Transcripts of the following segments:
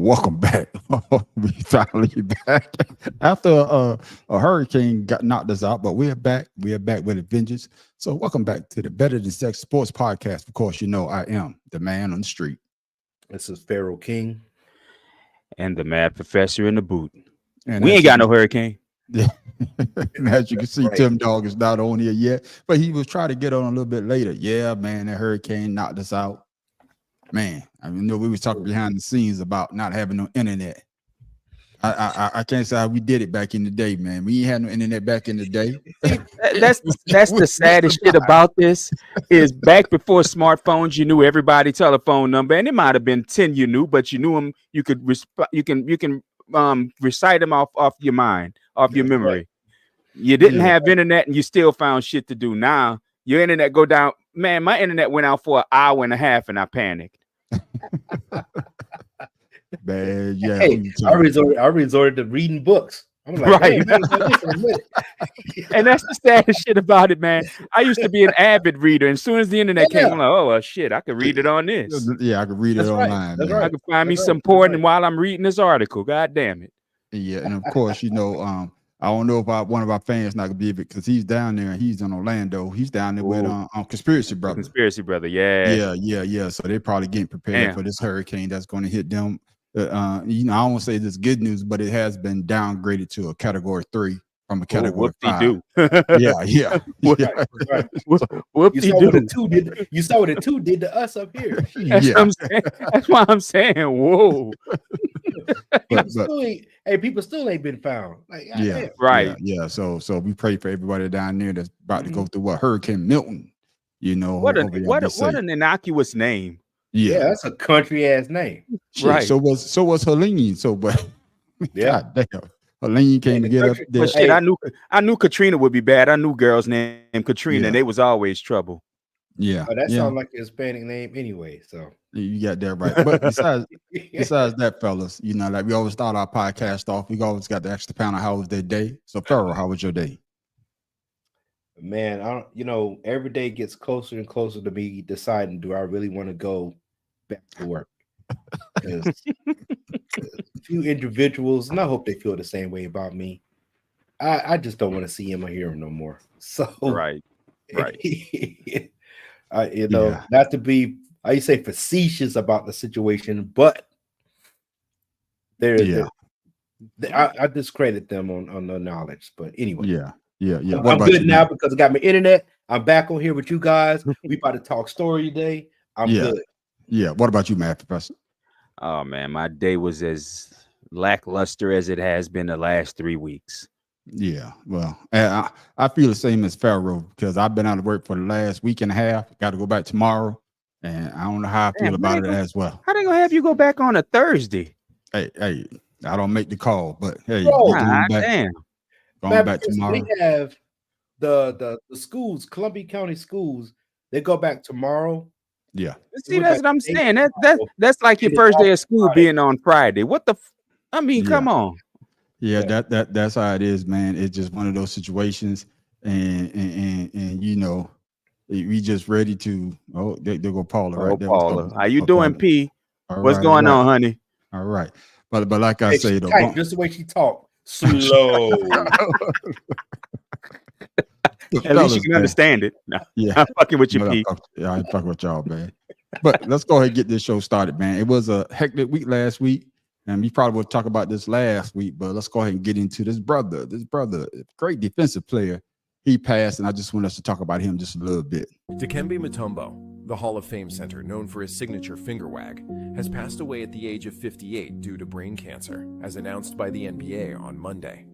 welcome back. We finally back after a hurricane got knocked us out, but we're back. We are back with a vengeance. So welcome back to the Better Than Sex Sports Podcast. Of course, you know I am the man on the street. This is Pharaoh King. And the mad professor in the boot. And we ain't got no hurricane. Yeah. And as you can see, Right. Tim Dog is not on here yet, but he was trying to get on a little bit later. Yeah, man, that hurricane knocked us out. Man, I mean, we was talking behind the scenes about not having no internet. I can't say how we did it back in the day, man. We ain't had no internet back in the day. That's the saddest shit about this is back before smartphones, you knew everybody's telephone number, and it might have been 10 you knew, but you knew them. You could recite them off your mind, off your memory. Right. You didn't have internet, and you still found shit to do. Now your internet go down. Man, my internet went out for an hour and a half, and I panicked. Man, yeah. Hey, I resorted to reading books. I'm like, Right. hey, man, wait a minute. And that's the saddest shit about it, man. I used to be an avid reader, and as soon as the internet came, I'm like, oh well, shit, I could read it on this. Yeah, I could read it That's right. online. That's man. right. I could find me That's some right. porn That's right. while I'm reading this article. God damn it. Yeah, and of course, you know, I don't know if one of our fans not gonna be it because he's down there. He's in Orlando. He's down there with Conspiracy Brother. Conspiracy Brother, yeah. Yeah. So they're probably getting prepared Damn. for this hurricane that's going to hit them. You know, I don't want to say this is good news, but it has been downgraded to a Category 3 from a Category 5. Whoop-de-doo. Yeah. Right. Whoop-de-doo. You saw what the two did to us up here. That's what I'm saying. That's why I'm saying, whoa. People still ain't been found. Like, Yeah. damn. Right. Yeah. So we pray for everybody down there that's about to go through Hurricane Milton. You know, What hopefully y'all be safe. an innocuous name. Yeah, that's a country ass name. Shit, Right. So was Helene. So, but Yeah. God damn, Helene came to get up there. But shit, I knew Katrina would be bad. I knew girls named Katrina, and they was always trouble. Yeah, That sounds like a Hispanic name anyway. So you got that right. But besides that, fellas, you know, like we always start our podcast off, we always got the extra pound of how was their day. So, Pharaoh, how was your day? man, every day gets closer and closer to me deciding, do I really want to go back to work? Because a few individuals, and I hope they feel the same way about me. I just don't want to see him or hear him no more. So Right. Not to be, I say facetious about the situation, but I discredit them on the knowledge. But anyway, Yeah. I'm good now because I got my internet. I'm back on here with you guys. We about to talk story today. I'm good. Yeah. What about you, Matt Professor? Oh man, my day was as lackluster as it has been the last 3 weeks. Yeah, well, I feel the same as Pharaoh because I've been out of work for the last week and a half. Got to go back tomorrow, and I don't know how I feel about it as well. How they gonna have you go back on a Thursday? Hey, I don't make the call, but hey, Damn. Going back tomorrow. We have the schools, Columbia County schools. They go back tomorrow. Yeah. See, that's what I'm saying. That's like your first day of school being on Friday. What the? I mean, come on. Yeah, that's how it is, man. It's just one of those situations, and you know, we just ready to. Oh, there go Paula. Right there. Paula, how you doing, Paula. P? All What's right, going all on, honey? All right, but like I say, though, tight, just the way she talk, slow. At least you can understand it. No, yeah, I'm fucking with you, P. I ain't fucking with y'all, man. But let's go ahead and get this show started, man. It was a hectic week last week. And we probably will talk about this last week, but let's go ahead and get into this brother. This brother, great defensive player. He passed, and I just want us to talk about him just a little bit. Dikembe Mutombo, the Hall of Fame center known for his signature finger wag, has passed away at the age of 58 due to brain cancer, as announced by the NBA on Monday.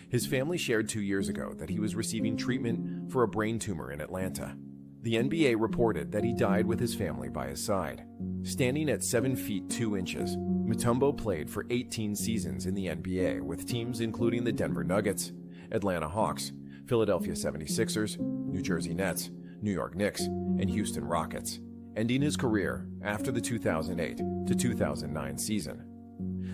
His family shared 2 years ago that he was receiving treatment for a brain tumor in Atlanta. The NBA reported that he died with his family by his side. Standing at 7 feet 2 inches, Mutombo played for 18 seasons in the NBA with teams including the Denver Nuggets, Atlanta Hawks, Philadelphia 76ers, New Jersey Nets, New York Knicks, and Houston Rockets, ending his career after the 2008 to 2009 season.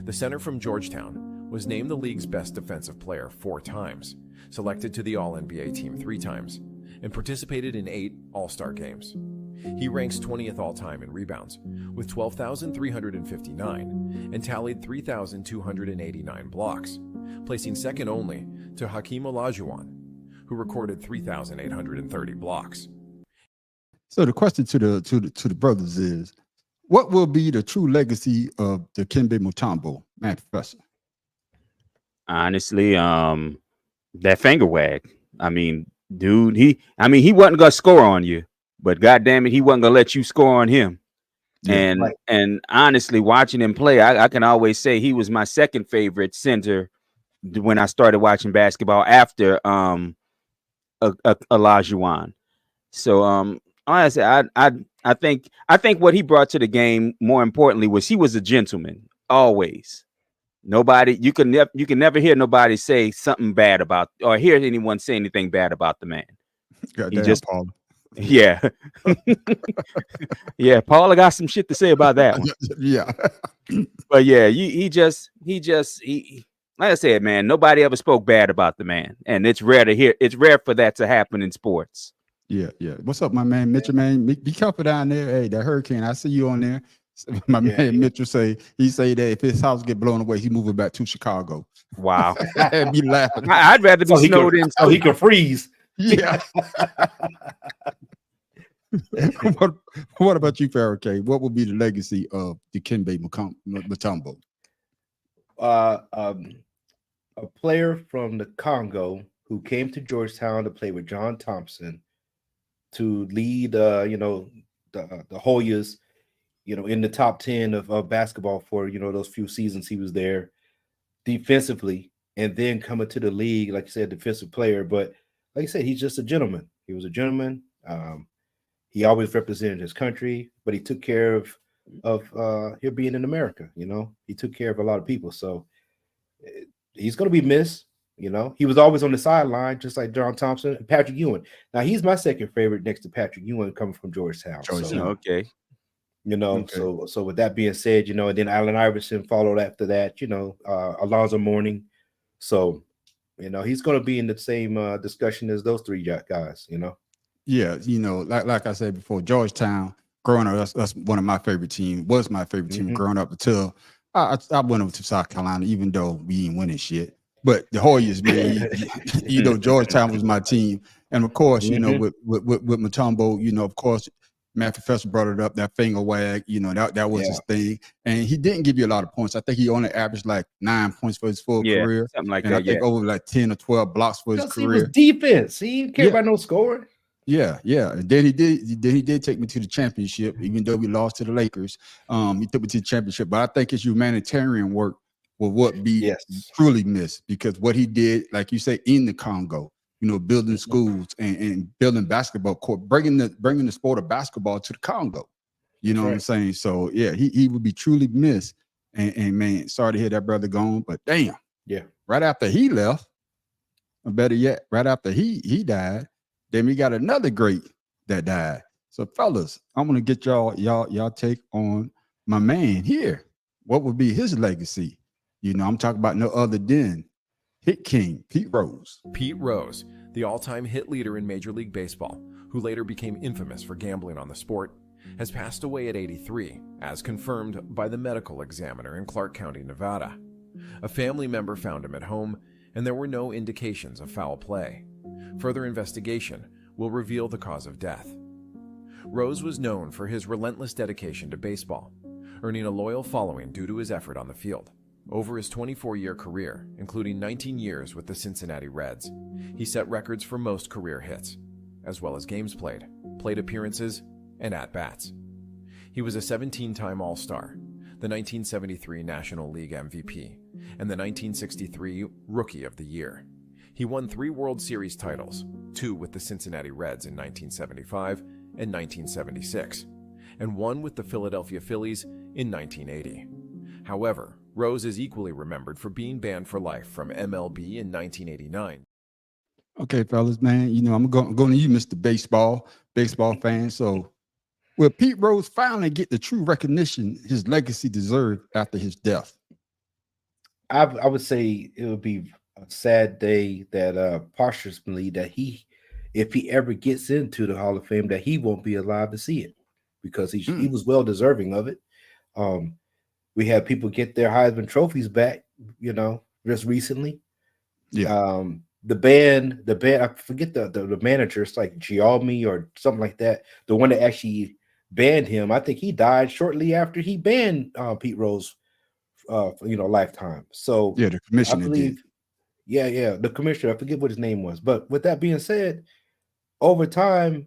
The center from Georgetown was named the league's best defensive player 4 times, selected to the All-NBA team 3 times, and participated in 8 All-Star games. He ranks 20th all-time in rebounds, with 12,359, and tallied 3,289 blocks, placing second only to Hakeem Olajuwon, who recorded 3,830 blocks. So the question to the brothers is, what will be the true legacy of the Dikembe Mutombo, man, Professor? Honestly, that finger wag. I mean, dude, he wasn't gonna score on you, but goddamn it, he wasn't gonna let you score on him. Yeah, And honestly, watching him play, I can always say he was my second favorite center when I started watching basketball after Olajuwon. So honestly, I think what he brought to the game, more importantly, was he was a gentleman. Always. Nobody, you can never hear nobody say something bad about, or hear anyone say anything bad about the man. goddamn, He just, Paul. yeah. Yeah, Paula got some shit to say about that one. Yeah. But yeah, he like I said, man, nobody ever spoke bad about the man. And it's rare for that to happen in sports. Yeah. What's up, my man Mitchell, man? Be careful down there. Hey, that hurricane, I see you on there. My man Mitchell say that if his house get blown away, he moving back to Chicago. Wow. Be laughing. I'd rather be snowed in so he can freeze. Yeah. what about you, Farrah K? What will be the legacy of Dikembe Mutombo? A player from the Congo who came to Georgetown to play with John Thompson to lead, the Hoyas, in the top 10 of basketball for, those few seasons he was there defensively, and then coming to the league, like you said, defensive player. But like I said, he's just a gentleman. He was a gentleman. He always represented his country, but he took care of him being in America. He took care of a lot of people. So he's going to be missed. He was always on the sideline, just like John Thompson and Patrick Ewing. Now he's my second favorite next to Patrick Ewing, coming from Georgetown. So, okay. So with that being said, and then Allen Iverson followed after that, Alonzo Mourning. So, he's going to be in the same discussion as those three guys, Yeah, like I said before, Georgetown, growing up, that's one of my favorite teams, was my favorite team growing up until I went over to South Carolina, even though we ain't winning shit. But the Hoyas, man, Georgetown was my team. And of course, with Mutombo, of course, Matt Professor brought it up, that finger wag, that was his thing. And he didn't give you a lot of points. I think he only averaged like 9 points for his full career. Something like and that. I think over like 10 or 12 blocks for his career. He was defense. He didn't care about no scoring. Yeah. And then he did take me to the championship, even though we lost to the Lakers. He took me to the championship. But I think his humanitarian work will be truly missed, because what he did, like you say, in the Congo, building schools and building basketball court, bringing the sport of basketball to the Congo. You know what I'm saying? So yeah, he would be truly missed. And man, sorry to hear that brother gone, but damn. Yeah. Right after he left, or better yet, right after he died, then we got another great that died. So fellas, I'm gonna get y'all take on my man here. What would be his legacy? I'm talking about no other than Hit King, Pete Rose. Pete Rose, the all-time hit leader in Major League Baseball, who later became infamous for gambling on the sport, has passed away at 83, as confirmed by the medical examiner in Clark County, Nevada. A family member found him at home, and there were no indications of foul play. Further investigation will reveal the cause of death. Rose was known for his relentless dedication to baseball, earning a loyal following due to his effort on the field. Over his 24-year career, including 19 years with the Cincinnati Reds, he set records for most career hits, as well as games played, plate appearances, and at-bats. He was a 17-time All-Star, the 1973 National League MVP, and the 1963 Rookie of the Year. He won 3 World Series titles, 2 with the Cincinnati Reds in 1975 and 1976, and 1 with the Philadelphia Phillies in 1980. However, Rose is equally remembered for being banned for life from MLB in 1989. Okay, fellas, man, I'm going to you, Mr. Baseball fan. So will Pete Rose finally get the true recognition his legacy deserved after his death? I would say it would be a sad day that posthumously that he if he ever gets into the Hall of Fame, that he won't be alive to see it because he was well deserving of it. We had people get their Heisman trophies back, just recently. Yeah. The band, I forget the manager. It's like Gialmi or something like that. The one that actually banned him, I think he died shortly after he banned Pete Rose, lifetime. So Yeah, the I commissioner did. believe, yeah, the commissioner. I forget what his name was, but with that being said, over time,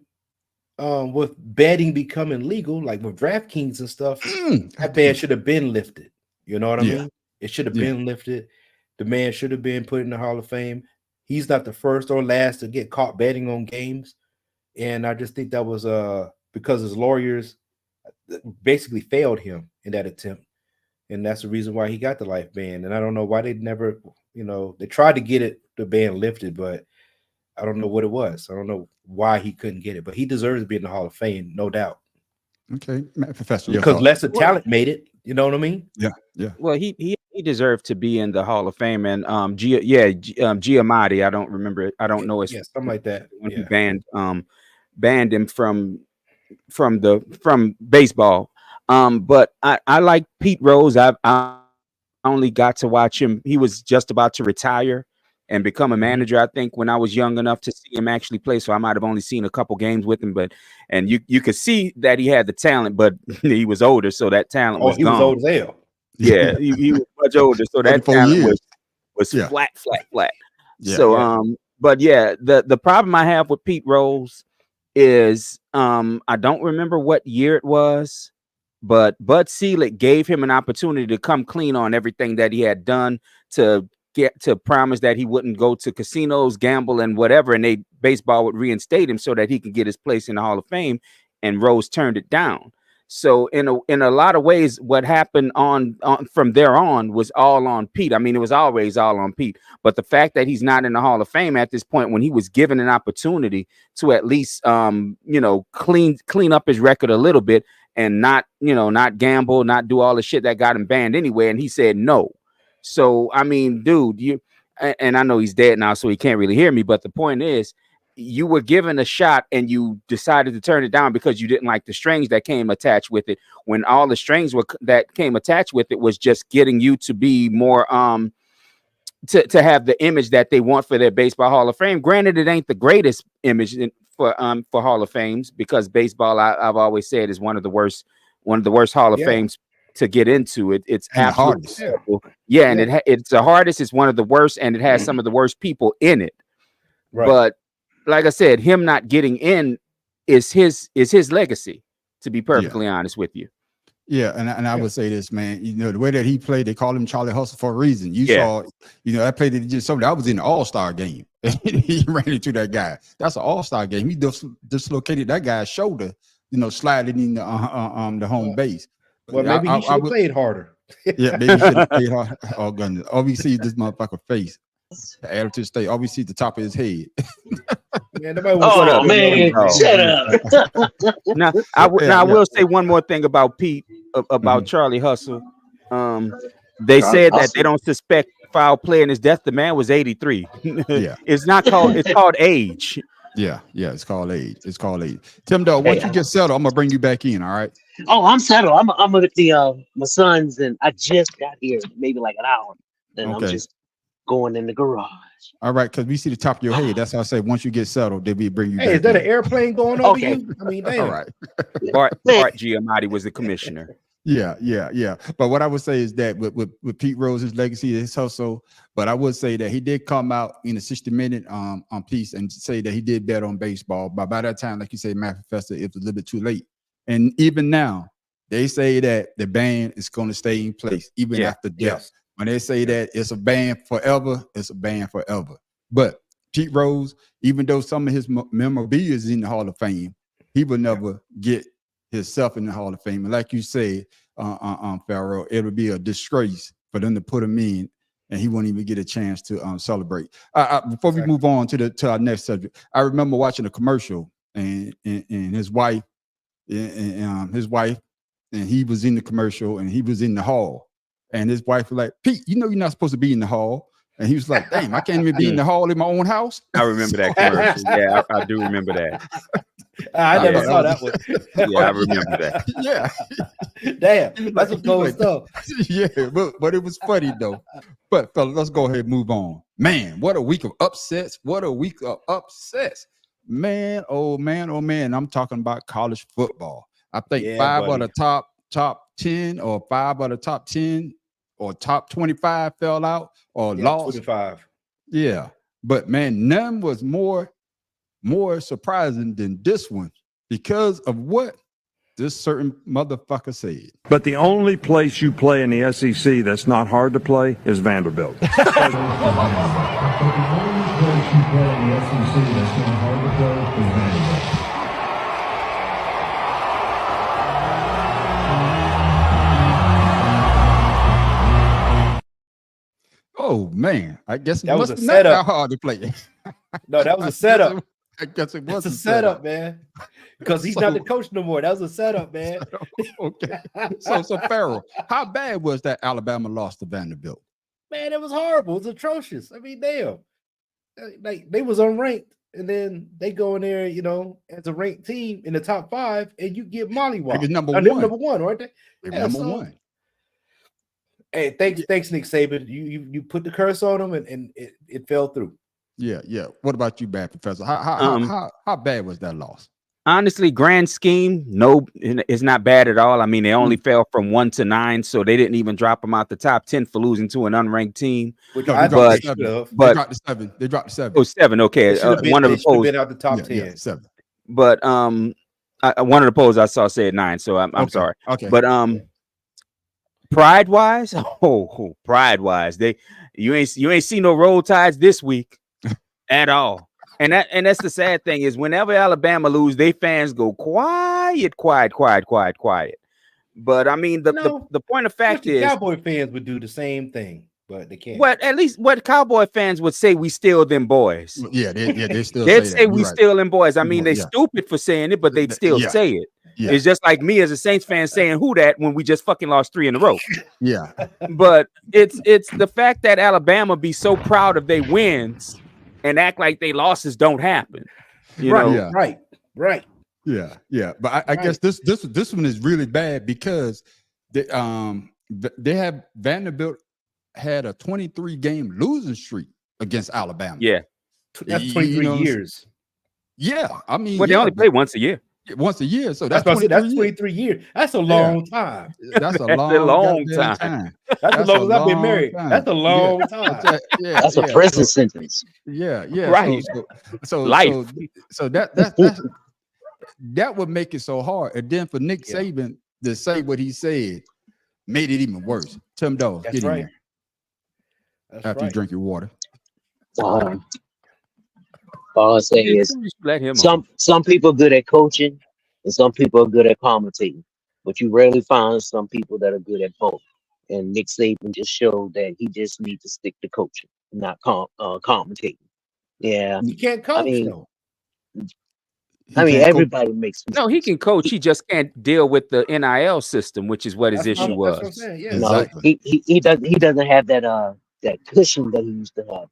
with betting becoming legal, like with DraftKings and stuff, that ban should have been lifted. You know what I Yeah. mean? It should have Yeah. been lifted. The man should have been put in the Hall of Fame. He's not the first or last to get caught betting on games. And I just think that was because his lawyers basically failed him in that attempt. And that's the reason why he got the life ban. And I don't know why they never, they tried to get the ban lifted, but I don't know what it was. I don't know why he couldn't get it, but he deserves to be in the Hall of Fame, no doubt. Okay, Professor, your Because thoughts? lesser talent made it. You know what I mean? Yeah, yeah. Well, he deserved to be in the Hall of Fame, and Giamatti. I don't remember it. I don't know his Yeah, something like that. when he Yeah. banned him from baseball. But I like Pete Rose. I only got to watch him. He was just about to retire and become a manager, I think, when I was young enough to see him actually play. So I might have only seen a couple games with him, and you could see that he had the talent, but he was older, so that talent was he gone. was old as hell. Yeah, he was much older, so that 34 talent years. was Yeah. flat. Yeah. So but yeah, the problem I have with Pete Rose is I don't remember what year it was, but Bud Selig gave him an opportunity to come clean on everything that he had done, to get to promise that he wouldn't go to casinos, gamble, and whatever, and baseball would reinstate him so that he could get his place in the Hall of Fame. And Rose turned it down. So in a lot of ways, what happened on from there on was all on Pete. I mean, it was always all on Pete. But the fact that he's not in the Hall of Fame at this point, when he was given an opportunity to at least clean up his record a little bit and not gamble, not do all the shit that got him banned anyway, and he said no. So I mean, dude, and I know he's dead now, so he can't really hear me. But the point is, you were given a shot and you decided to turn it down because you didn't like the strings that came attached with it, when all the strings that came attached with it was just getting you to be more to have the image that they want for their baseball Hall of Fame. Granted, it ain't the greatest image for Hall of Fames, because baseball, I've always said, is one of the worst Hall of Fames to get into. It's And absolutely the terrible. Yeah, and it's the hardest. It's one of the worst, and it has some of the worst people in it. Right. But like I said, him not getting in is his legacy, to be perfectly honest with you. Yeah, and I would say this, man. The way that he played, they call him Charlie Hustle for a reason. You saw, that play that he just something. I was in the All-Star game. He ran into that guy. That's an All-Star game. He dislocated that guy's shoulder, sliding in the home base. Well, maybe he should have played harder. Yeah, maybe he should have played hard. Oh, goodness. All we see is this motherfucker face. The attitude state. All we see is the top of his head. Man, shut up. Now, I will say one more thing about Pete, about Charlie Hustle. They said that they don't suspect foul play in his death. The man was 83. Yeah. It's called age. Yeah, it's called age. Tim Dog, once you get settled, I'm gonna bring you back in. All right. Oh, I'm settled. I'm with my sons, and I just got here maybe like an hour. Then I'm just going in the garage. All right, because we see the top of your head. That's how I say once you get settled, then we bring you back. Is that an airplane going over you? I mean, damn. All right. Bart Giamatti was the commissioner. Yeah. But what I would say is that with Pete Rose's legacy, his hustle, but I would say that he did come out in a 60-minute on piece and say that he did bet on baseball. But by that time, like you said, Matt Professor, it was a little bit too late. And even now, they say that the ban is going to stay in place even after death. Yes. When they say that it's a ban forever, it's a ban forever. But Pete Rose, even though some of his memorabilia is in the Hall of Fame, he will never get himself in the Hall of Fame. And like you said, Pharaoh, it would be a disgrace for them to put him in, and he won't even get a chance to celebrate. Before we move on to our next subject, I remember watching a commercial, and his wife, and he was in the commercial, and he was in the hall. And his wife was like, Pete, you're not supposed to be in the hall. And he was like, damn, I can't even be in the hall in my own house. I remember that commercial. Yeah, I do remember that. I never saw that one. Yeah, I remember that. Yeah. Damn, that's some cold stuff. Yeah, but it was funny though. But fellas, let's go ahead and move on. Man, what a week of upsets. What a week of upsets. Man, oh man, oh man. I'm talking about college football. I think 5 of the top 10 or 5 of the top 10 or top 25 fell out or lost. 25. Yeah. But man, none was more surprising than this one because of what this certain motherfucker said. But the only place you play in the SEC that's not hard to play is Vanderbilt. Oh man, I guess it That was must a be not setup. that hard to play. No, that was a setup. I guess it was That's a setup, man. Because he's not the coach no more. That was a setup, man. Okay. So Farrell, how bad was that Alabama loss to Vanderbilt? Man, it was horrible. It was atrocious. I mean, damn. Like they was unranked, and then they go in there, you know, as a ranked team in the top 5, and you get mollywopped. Like number They're one. number one, aren't they? They were number one. Hey, thanks, Nick Saban. You put the curse on them, and it fell through. Yeah. What about you, bad professor? How bad was that loss? Honestly, grand scheme, no, it's not bad at all. I mean, they only fell from 1 to 9, so they didn't even drop them out the top 10 for losing to an unranked team. Which No, I they thought they should have. They dropped to 7. They dropped to 7. Oh, 7. Okay, one of the polls been out the top 10. Yeah, 7. but one of the polls I saw said 9, so I'm sorry. Okay, But pride wise, pride wise, you ain't see no roll tides this week at all. And that's the sad thing is whenever Alabama lose, they fans go quiet. But I mean, the point of fact is Cowboy fans would do the same thing, but they can't. What at least what Cowboy fans would say, we still them boys. Yeah, they still They'd say say we still them boys. I mean, they Yeah. stupid for saying it, but they'd still Yeah. say it. Yeah. It's just like me as a Saints fan saying who that when we just fucking lost 3 in a row. Yeah. But it's the fact that Alabama be so proud of their wins and act like they losses don't happen. You right, know? Yeah. right. Yeah. But I guess this one is really bad because they have Vanderbilt had a 23 game losing streak against Alabama. Yeah. That's 23 years. Yeah, I mean, Well, they only play once a year. Once a year, so that's That's 23 23 years. That's a long time. That's a That's long, a long goddamn time. That's as long as I've been married. time. That's a long time. That's a prison sentence. Yeah. Right. So Life. So that would make it so hard. And then for Nick Saban to say what he said made it even worse. Tim Dawes, That's get in right. there That's after you right. drink your water. All I say is Let him on. some people are good at coaching and some people are good at commentating, but you rarely find some people that are good at both. And Nick Saban just showed that he just needs to stick to coaching, not commentating. Yeah, You can't coach mean, though. I mean can't everybody makes No, he can coach. He just can't deal with the NIL system, which is what his That's issue what I'm was. saying. Yeah, No, Exactly. he doesn't have that cushion that he used to have.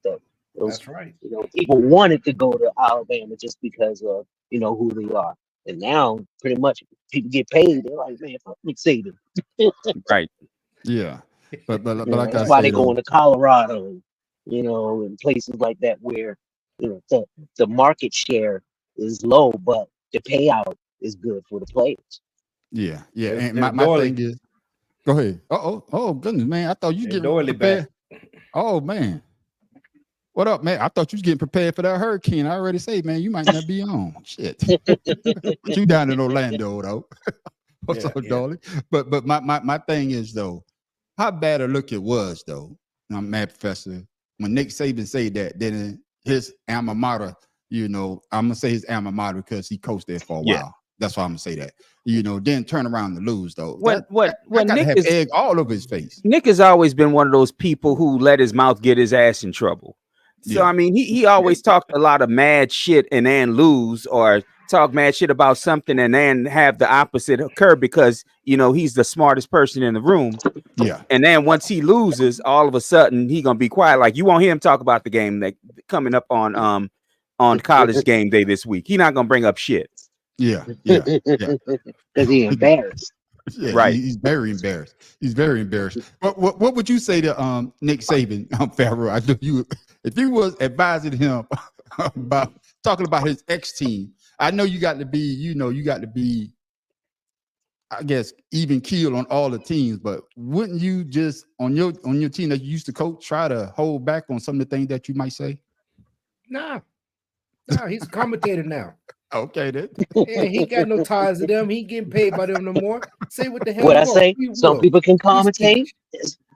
that's right. You know, people wanted to go to Alabama just because of who they are, and now pretty much people get paid. They're like, man, fuck Nick Saban. Right. Yeah. But You know, like I that's why said, they going to Colorado, and places like that where the market share is low, but the payout is good for the players. yeah. They're- And they're my doily. thing is, go ahead. Oh goodness, man. I thought you They're getting doily prepared. Oh man. What up, man? I thought you was getting prepared for that hurricane. I already say, man, you might not be on. Shit. But you down in Orlando, though. What's up, Yeah. darling? But my thing is, though, how bad a look it was, though. I'm mad, Professor. When Nick Saban said that, then his alma mater, I'm gonna say his alma mater because he coached there for a Yeah. while. That's why I'm gonna say that. Then turn around and lose, though. What Gotta Nick have is egg all over his face. Nick has always been one of those people who let his mouth get his ass in trouble. So Yeah. I mean, he always talked a lot of mad shit and then lose or talk mad shit about something and then have the opposite occur because he's the smartest person in the room. Yeah. And then once he loses, all of a sudden he gonna be quiet. Like you won't hear him talk about the game that coming up on college game day this week. He's not gonna bring up shit. Yeah. Because he embarrassed. Yeah, Right. He's very embarrassed. He's very embarrassed. What would you say to Nick Saban, Pharaoh? I do you if you was advising him about talking about his ex team. I know you got to be, I guess, even keel on all the teams, but wouldn't you just on your team that you used to coach try to hold back on some of the things that you might say? Nah, he's a commentator now. Okay, then. Yeah, he got no ties to them. He ain't getting paid by them no more. Say what the hell. What you I want. say, You some will. people can commentate,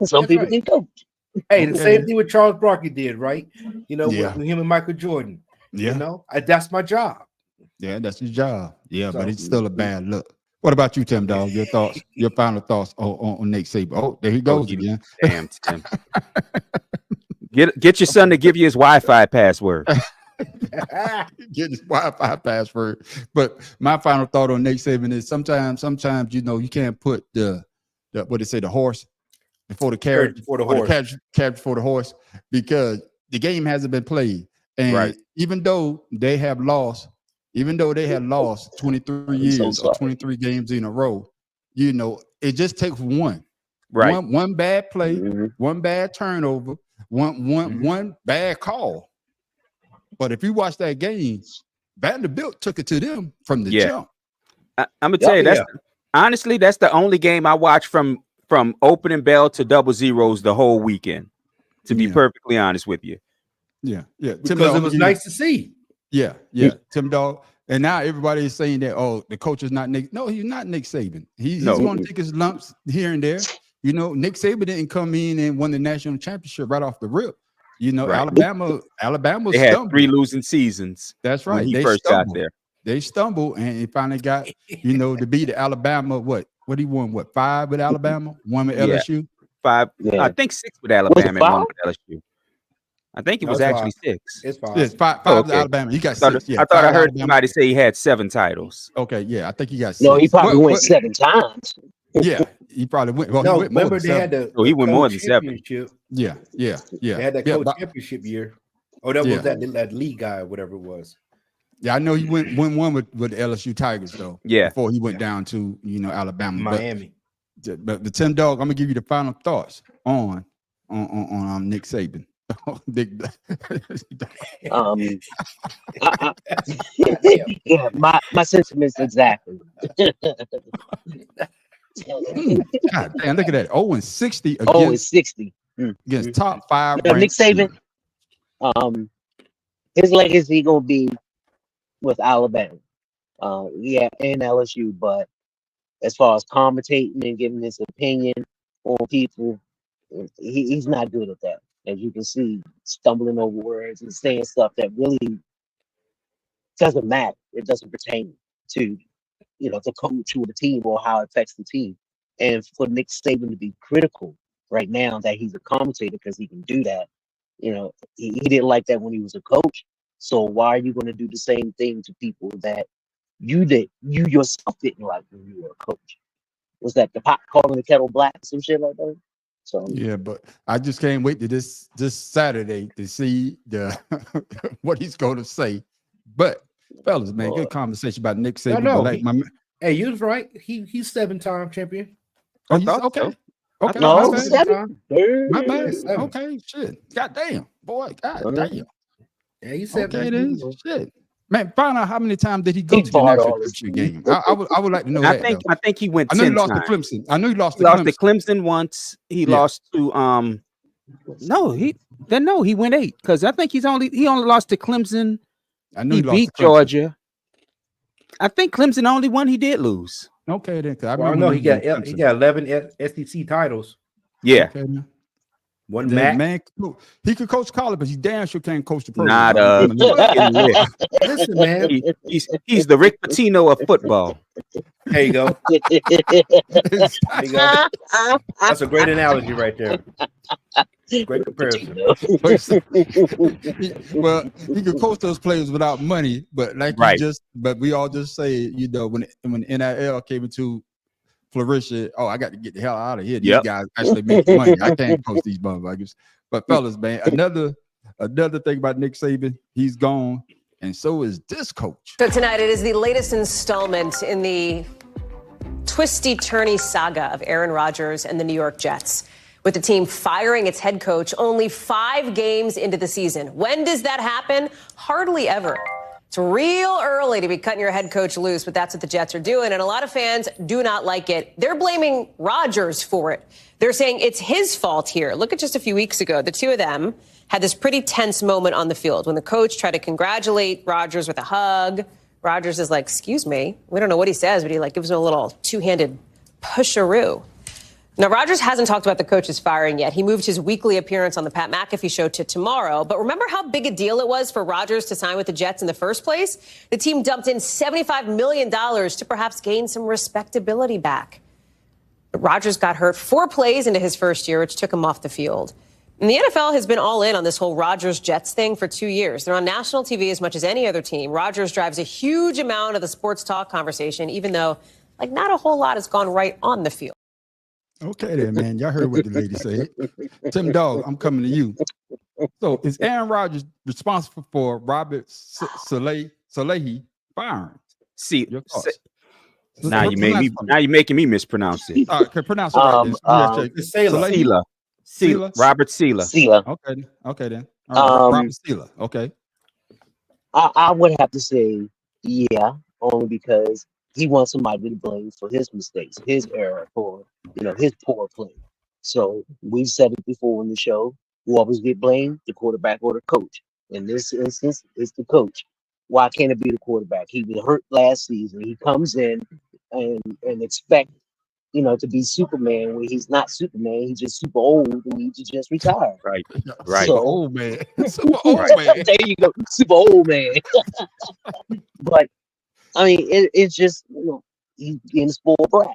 some That's people right. can coach. Hey, the Okay. same thing with Charles Barkley did, right? Yeah. With him and Michael Jordan. Yeah. That's my job. Yeah, that's your job. Yeah, So- but it's still a bad look. What about you, Tim Dog? Your thoughts, your final thoughts on Nick Saban? Oh, there he goes again. Damn, Tim. Get your son to give you his Wi-Fi password. Get his Wi-Fi password. But my final thought on Nick Saban is sometimes you can't put the what they say, the horse before the carriage, Before the or horse. carriage before the horse, because the game hasn't been played. And Right. even though they had lost 23 years or sorry. 23 games in a row, it just takes one. Right. One bad play, Mhm. one bad turnover, one bad call. But if you watch that game, Vanderbilt took it to them from the Yeah. jump. I'm gonna tell you Yeah. honestly, that's the only game I watched from opening bell to double zeros the whole weekend. To be Yeah. perfectly honest with you. Yeah. Tim Because Dog, it was nice to see. Yeah. Tim Dog. And now everybody is saying that, the coach is not Nick. No, he's not Nick Saban. He's No. going to take his lumps here and there. Nick Saban didn't come in and won the national championship right off the rip. Right. Alabama They had stumbled. 3 losing seasons. That's when right. he They first stumbled. got there. They stumbled, and he finally got, to beat Alabama. What he won? 5 with Alabama? 1 with Yeah. LSU? 5, Yeah. I think 6 with Alabama and 1 5? with LSU. I think it No, was it's actually 6. It's fine. Yes, 5 Oh, with okay. Alabama. He got I thought, 6. Yeah, I thought I 5 heard Alabama. somebody say he had 7 titles. Okay, yeah, I think he got 6. No, he probably What- went 7 times. Yeah, he probably went. Well, No, he went more remember than they 7. had the Oh, he went more than 7. championship. Yeah. They had that Yeah, coach but- championship year. Oh, that Yeah. was that league guy, whatever it was. Yeah, I know he went 1 with the LSU Tigers though. Yeah. Before he went down to Alabama. Miami. But the Tim Dog, I'm gonna give you the final thoughts on Nick Saban. Yeah, my sentiments exactly. God damn, look at that. 0-60 Oh, it's 60. against top 5 Yeah, Nick ranked Saban, his legacy gonna be with Alabama. Yeah, and LSU, but as far as commentating and giving his opinion on people, he's not good at that. As you can see, stumbling over words and saying stuff that really doesn't matter. It doesn't pertain to the coach or the team or how it affects the team. And for Nick Saban to be critical right now that he's a commentator because he can do that, he didn't like that when he was a coach. So why are you going to do the same thing to people that you yourself didn't like when you were a coach? Was that the pot calling the kettle black, some shit like that? So Yeah, but I just can't wait to this Saturday to see the what he's going to say. But fellas, man, good conversation about Nick Saban. No, but hey, you was right. He's 7-time champion. oh, I he's thought okay. so. Okay, no, my bad. 7. My bad. Yeah, 7. Okay, shit. God damn, boy. God Okay. damn. Yeah, he's 7. Okay, then shit. Man, find out how many times did he go He to the barred national all his championship game? I would like to know I that. think though. I think he went I know he 10 lost times. to Clemson. I know he lost He to lost to Clemson. Clemson once. He Yeah. lost to he went 8 because I think he only lost to Clemson. I know He he lost beat to Clemson. Georgia. I think Clemson the only one he did lose. Okay, then. 'Cause I Well, I remember know he losing to got Clemson. 11 SEC titles. Yeah. Okay, then. One That Mac. man, he could coach college, but he damn sure can't coach the pro. Not Listen, man. He's the Rick Pitino of football. There you go. There you go. That's a great analogy right there. Great comparison. Well, he could coach those players without money, but but we all just say, you know, when NIL came into flourish, I got to get the hell out of here. These guys actually make money. I can't coach these motherfuckers. But fellas, man, another thing about Nick Saban, he's gone, and so is this coach. So tonight it is the latest installment in the twisty-turny saga of Aaron Rodgers and the New York Jets, with the team firing its head coach only 5 games into the season. When does that happen? Hardly ever. It's real early to be cutting your head coach loose, but that's what the Jets are doing, and a lot of fans do not like it. They're blaming Rodgers for it. They're saying it's his fault here. Look at just a few weeks ago. The two of them had this pretty tense moment on the field when the coach tried to congratulate Rodgers with a hug. Rodgers is like, excuse me. We don't know what he says, but he gives him a little two-handed pusharoo. Now, Rodgers hasn't talked about the coach's firing yet. He moved his weekly appearance on the Pat McAfee show to tomorrow. But remember how big a deal it was for Rodgers to sign with the Jets in the first place? The team dumped in $75 million to perhaps gain some respectability back. But Rodgers got hurt 4 plays into his first year, which took him off the field. And the NFL has been all in on this whole Rodgers-Jets thing for 2 years. They're on national TV as much as any other team. Rodgers drives a huge amount of the sports talk conversation, even though, not a whole lot has gone right on the field. Okay then, man. Y'all heard what the lady said. Tim Dog, I'm coming to you. So is Aaron Rodgers responsible for Robert Salehi firing? See, now you're making me mispronounce it. Okay, pronounce it right. Sela. Robert Sela. Okay then. All right, Robert Sela. Okay. I would have to say, yeah, only because he wants somebody to blame for his mistakes, his error, for his poor play. So we've said it before in the show. Who always get blamed? The quarterback or the coach. In this instance, it's the coach. Why can't it be the quarterback? He was hurt last season. He comes in and expect to be Superman when he's not Superman. He's just super old and needs to just retire. Right. So, old man. Super old man. There you go. Super old man. But I mean, it's just, he's being a spoiled brat.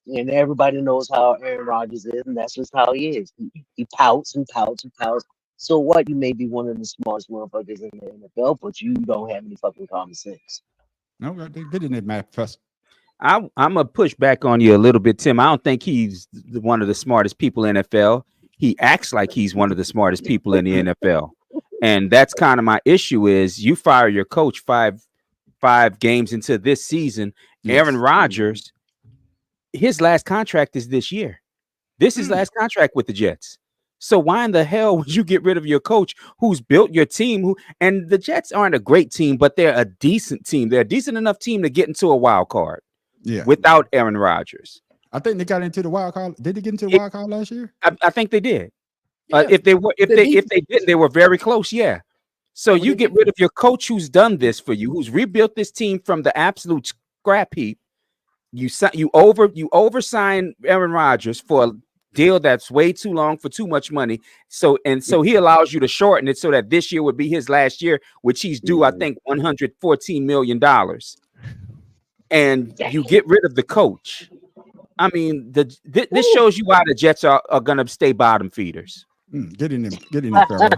And everybody knows how Aaron Rodgers is, and that's just how he is. He pouts and pouts and pouts. So what? You may be one of the smartest motherfuckers in the NFL, but you don't have any fucking common sense. No, get in there, man, Professor. I'm gonna push back on you a little bit, Tim. I don't think he's one of the smartest people in NFL. He acts like he's one of the smartest people in the NFL, and that's kind of my issue. Is you fire your coach five games into this season? Yes. Aaron Rodgers, his last contract is this year. This is last contract with the Jets. So why in the hell would you get rid of your coach who's built your team? And the Jets aren't a great team, but they're a decent team. They're a decent enough team to get into a wild card. Yeah. Without Aaron Rodgers. I think they got into the wild card. Did they get into the wild card last year? I think they did. Yeah. If they didn't, they were very close. Yeah. So you get rid of your coach who's done this for you, who's rebuilt this team from the absolute scrap heap. You oversign Aaron Rodgers for a deal that's way too long for too much money. So he allows you to shorten it so that this year would be his last year, which he's due, I think, $114 million. And you get rid of the coach. I mean, this shows you why the Jets are going to stay bottom feeders. Get in there, Pharaoh.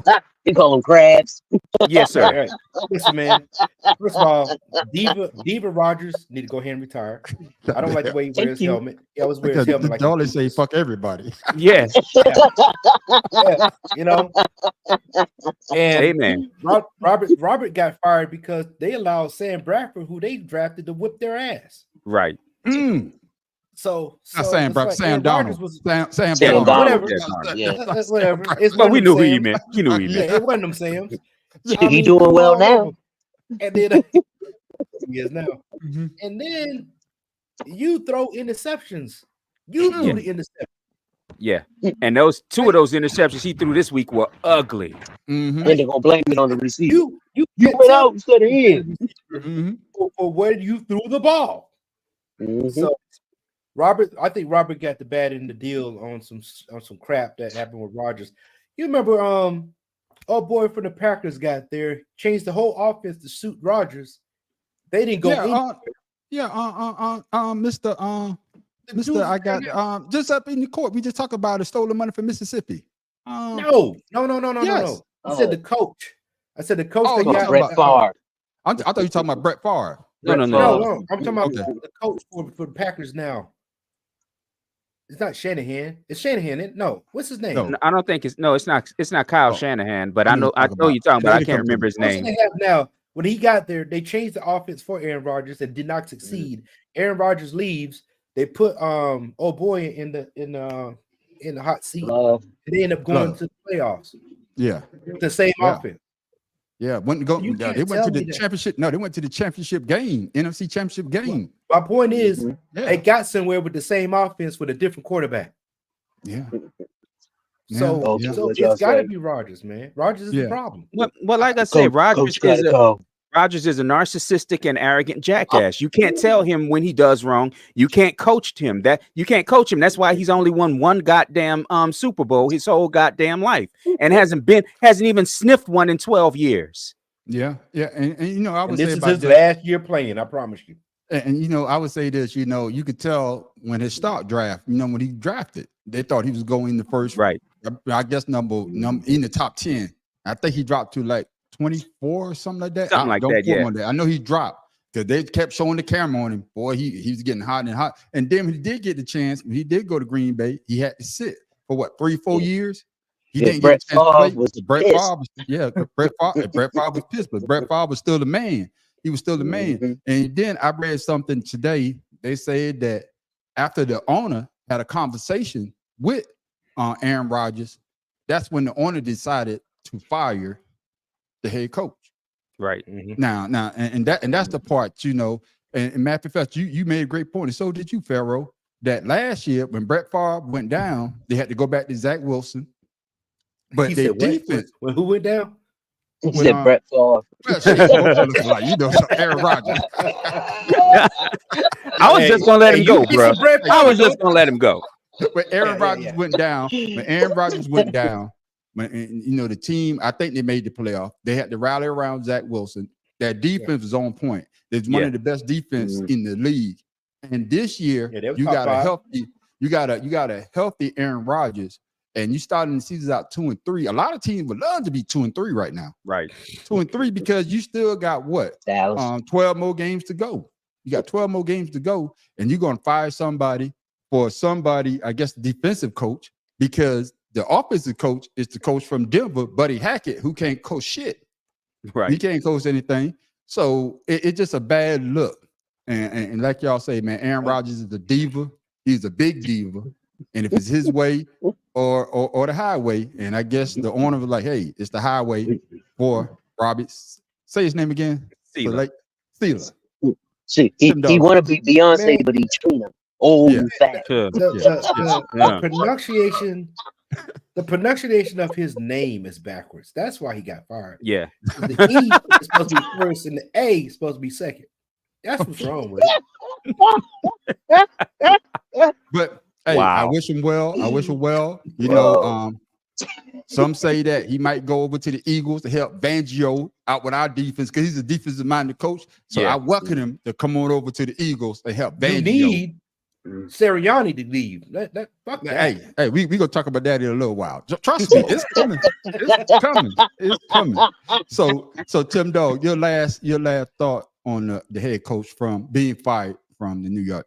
You call them crabs. Yes, sir. Right. Listen, man. First of all, Diva Rodgers need to go ahead and retire. I don't like the way he wears his helmet. He always wears his helmet like they always say fuck everybody. Yes. Yeah. And amen. Robert got fired because they allowed Sam Bradford, who they drafted, to whip their ass. Right. So Sam Donald. Sam Donald. Whatever. Whatever. But we knew who he meant. You knew who he meant. Yeah, it wasn't them Sams. He doing well now. And then he is now. Mm-hmm. And then you throw interceptions. You threw the interception. Yeah. And those two of those interceptions he threw this week were ugly. Mm-hmm. And they're gonna blame it on the receiver. You went out instead of in. For where you threw the ball. Mm-hmm. So I think Robert got the bad end of the deal on some crap that happened with Rodgers. You remember, old boy from the Packers got there, changed the whole offense to suit Rodgers. They didn't go. Mr. I got just up in the court. We just talked about it. Stole the money from Mississippi. No. I said the coach. I said the coach. Brett Favre. I thought you were talking about Brett Favre. No. I'm talking about the coach for the Packers now. It's not Shanahan. It's Shanahan. No, what's his name? No, I don't think it's not. It's not Kyle Shanahan. But I know you're talking about. I can't remember his name. They have now. When he got there, they changed the offense for Aaron Rodgers and did not succeed. Aaron Rodgers leaves. They put old boy in the hot seat. They end up going to the playoffs. Yeah, the same offense. Yeah, they went to the championship. No, they went to the championship game, NFC championship game. My point is, they got somewhere with the same offense with a different quarterback. Yeah. So it's got to be Rodgers, man. Rodgers is the problem. Well, like I said, Rodgers is a narcissistic and arrogant jackass. You can't tell him when he does wrong. You can't coach him. That's why he's only won one goddamn Super Bowl his whole goddamn life, and hasn't even sniffed one in 12 years. Yeah. And you know, I would say this is his last year playing. I promise you. And you know, I would say this. You know, you could tell when his stock draft. You know, when he drafted, they thought he was going in the first. Right. I guess number in the top 10. I think he dropped to like 24 or something like that. I know he dropped because they kept showing the camera on him. Boy, he was getting hot and hot. And then when he did get the chance, when he did go to Green Bay, he had to sit for what, 3-4 years. He didn't get a chance to play. Brett Favre was pissed, but Brett Favre was still the man. He was still the man. And then I read something today. They said that after the owner had a conversation with Aaron Rodgers, that's when the owner decided to fire the head coach. Right. Now, and that's the part, you know, and Matt Professor, you made a great point, and so did you, Pharaoh, that last year when Brett Favre went down, they had to go back to Zach Wilson. But their defense, when who went down? He said Brett Favre. Like, you know, Aaron Rodgers. I was just gonna let him go, bro. I was just gonna let him go. When Aaron Rodgers went down, when you know the team, I think they made the playoff. They had to rally around Zach Wilson. That defense was on point. It's one of the best defense in the league. And this year, you got a healthy Aaron Rodgers, and you starting the season out 2-3. A lot of teams would love to be 2-3 right now. Right. 2-3 because you still got what? 12 more games to go. You got 12 more games to go, and you're gonna fire somebody, I guess, defensive coach, because the offensive coach is the coach from Denver, Buddy Hackett, who can't coach shit. Right. He can't coach anything. So it's just a bad look. And like y'all say, man, Aaron Rodgers is a diva. He's a big diva. And if it's his way or the highway, and I guess the owner was like, hey, it's the highway for Robbie. Say his name again. Steeler. See, he want to be Beyonce, but he treat him old and fat. The pronunciation of his name is backwards. That's why he got fired. Yeah. The E is supposed to be first and the A is supposed to be second. That's what's wrong with it. But hey, I wish him well. You know, some say that he might go over to the Eagles to help Fangio out with our defense because he's a defensive-minded coach. So I welcome him to come on over to the Eagles to help Fangio. You need Sirianni to leave. Fuck that. Hey, we gonna talk about that in a little while. Trust me, it's coming. It's coming. So Tim Dog, your last thought on the head coach from being fired from the New York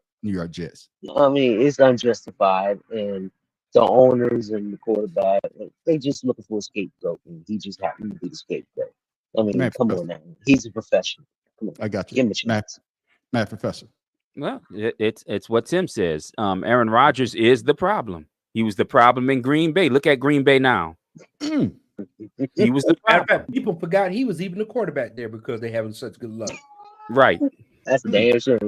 Jets. I mean, it's unjustified, and the owners and the quarterback, they just looking for a scapegoat, and he just happened to be the scapegoat. I mean, come on now, he's a professional. Come on, I got you. Give him a chance. Matt Professor. Well, it's what Tim says. Aaron Rodgers is the problem. He was the problem in Green Bay. Look at Green Bay now. He was the problem. People forgot he was even the quarterback there because they having such good luck. Right. That's damn sure.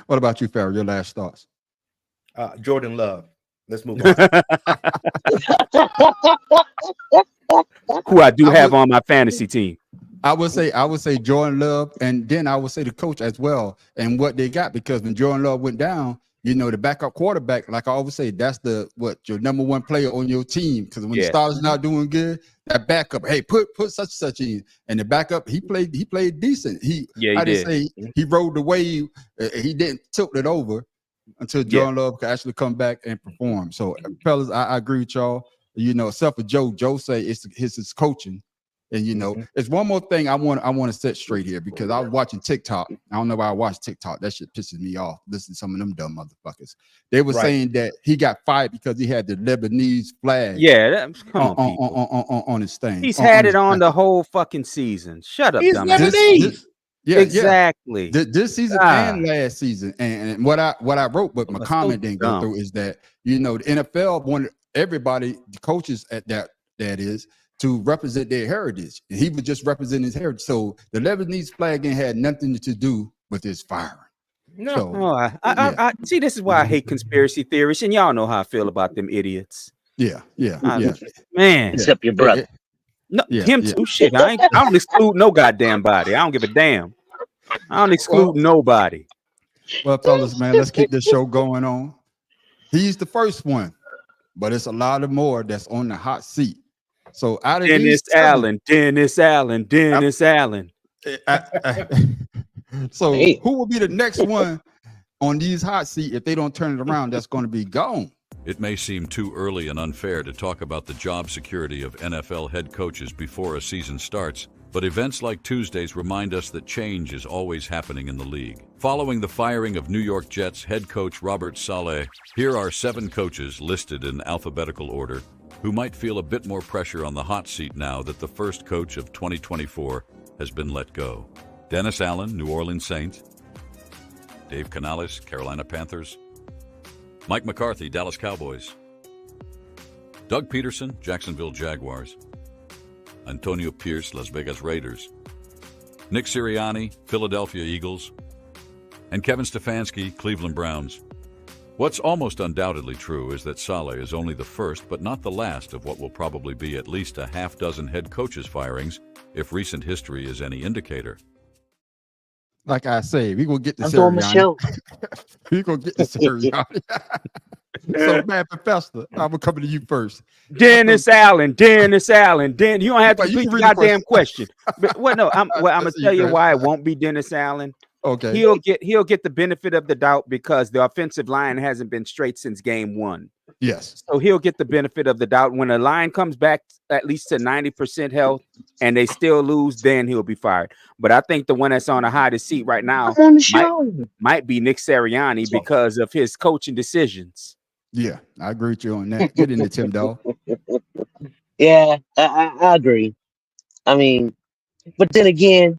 What about you, Farrell? Your last thoughts? Jordan Love. Let's move on. Who I do have on my fantasy team. I would say Jordan Love, and then I would say the coach as well, and what they got, because when Jordan Love went down, the backup quarterback, like I always say, that's your number one player on your team. Because when the starter's not doing good, that backup, hey, put such in, and the backup, he played decent. He rode the wave. He didn't tilt it over until Jordan Love could actually come back and perform. So, fellas, I agree with y'all. Except for Joe. Joe say it's his coaching. And it's one more thing I want to set straight here, because I was watching TikTok. I don't know why I watch TikTok. That shit pisses me off. Listen to some of them dumb motherfuckers. They were saying that he got fired because he had the Lebanese flag. Yeah, on his thing. He's had it on the whole fucking season. Shut up, dumbass. Exactly. This season and last season. And what I wrote, but my comment didn't go through, is that the NFL wanted everybody, the coaches at that is, to represent their heritage, and he was just representing his heritage. So the Lebanese flag had nothing to do with his firing. No, so, I see. This is why I hate conspiracy theorists, and y'all know how I feel about them idiots. Yeah, man. Except your brother. No, him too. Shit, I don't exclude no goddamn body. I don't give a damn. I don't exclude nobody. Well, fellas, man, let's keep this show going on. He's the first one, but it's a lot of more that's on the hot seat. So out of Dennis Allen. So who will be the next one on these hot seat if they don't turn it around? That's going to be gone. It may seem too early and unfair to talk about the job security of NFL head coaches before a season starts, but events like Tuesday's remind us that change is always happening in the league. Following the firing of New York Jets head coach Robert Saleh, here are 7 coaches listed in alphabetical order who might feel a bit more pressure on the hot seat now that the first coach of 2024 has been let go. Dennis Allen, New Orleans Saints. Dave Canales, Carolina Panthers. Mike McCarthy, Dallas Cowboys. Doug Peterson, Jacksonville Jaguars. Antonio Pierce, Las Vegas Raiders. Nick Sirianni, Philadelphia Eagles. And Kevin Stefanski, Cleveland Browns. What's almost undoubtedly true is that Saleh is only the first, but not the last, of what will probably be at least a half dozen head coaches firings, if recent history is any indicator. Like I say, we're going to get the Sirianni. We're going to get the Sirianni. So, man, Professor, I'm coming to you first. Dennis Allen. You don't have to repeat the goddamn question. But, no, I'm going to tell you why it won't be Dennis Allen. Okay. He'll get the benefit of the doubt because the offensive line hasn't been straight since game 1. Yes. So he'll get the benefit of the doubt. When a line comes back at least to 90% health and they still lose, then he'll be fired. But I think the one that's on the hottest seat right now might be Nick Sirianni because of his coaching decisions. Yeah, I agree with you on that. Get into Tim Dog. Yeah, I agree. I mean, but then again,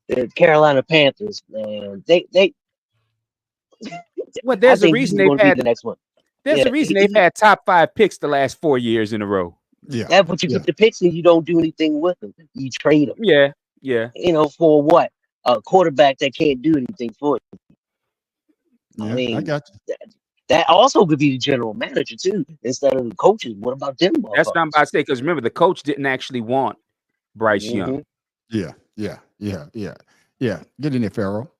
the Carolina Panthers, man, they well, there's a reason they've had the next one. There's a reason they've had top 5 picks the last 4 years in a row. Yeah, that's what you get the picks and you don't do anything with them. You trade them. Yeah. For what? A quarterback that can't do anything for you. Yeah, I mean, I got you. That also could be the general manager too, instead of the coaches. What about them? That's what I'm about to say, because remember, the coach didn't actually want Bryce Young. Yeah. Get in there, Pharaoh.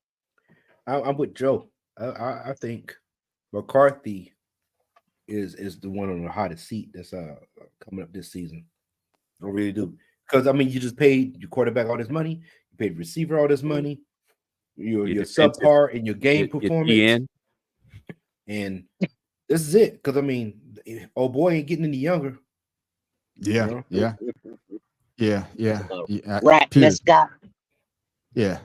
I'm with Joe. I think McCarthy is the one on the hottest seat that's coming up this season. I really do. Because I mean, you just paid your quarterback all this money, you paid receiver all this money, you're subpar in your game performance. And this is it. Because I mean, old boy ain't getting any younger. Yeah. Rat mascot. Yeah.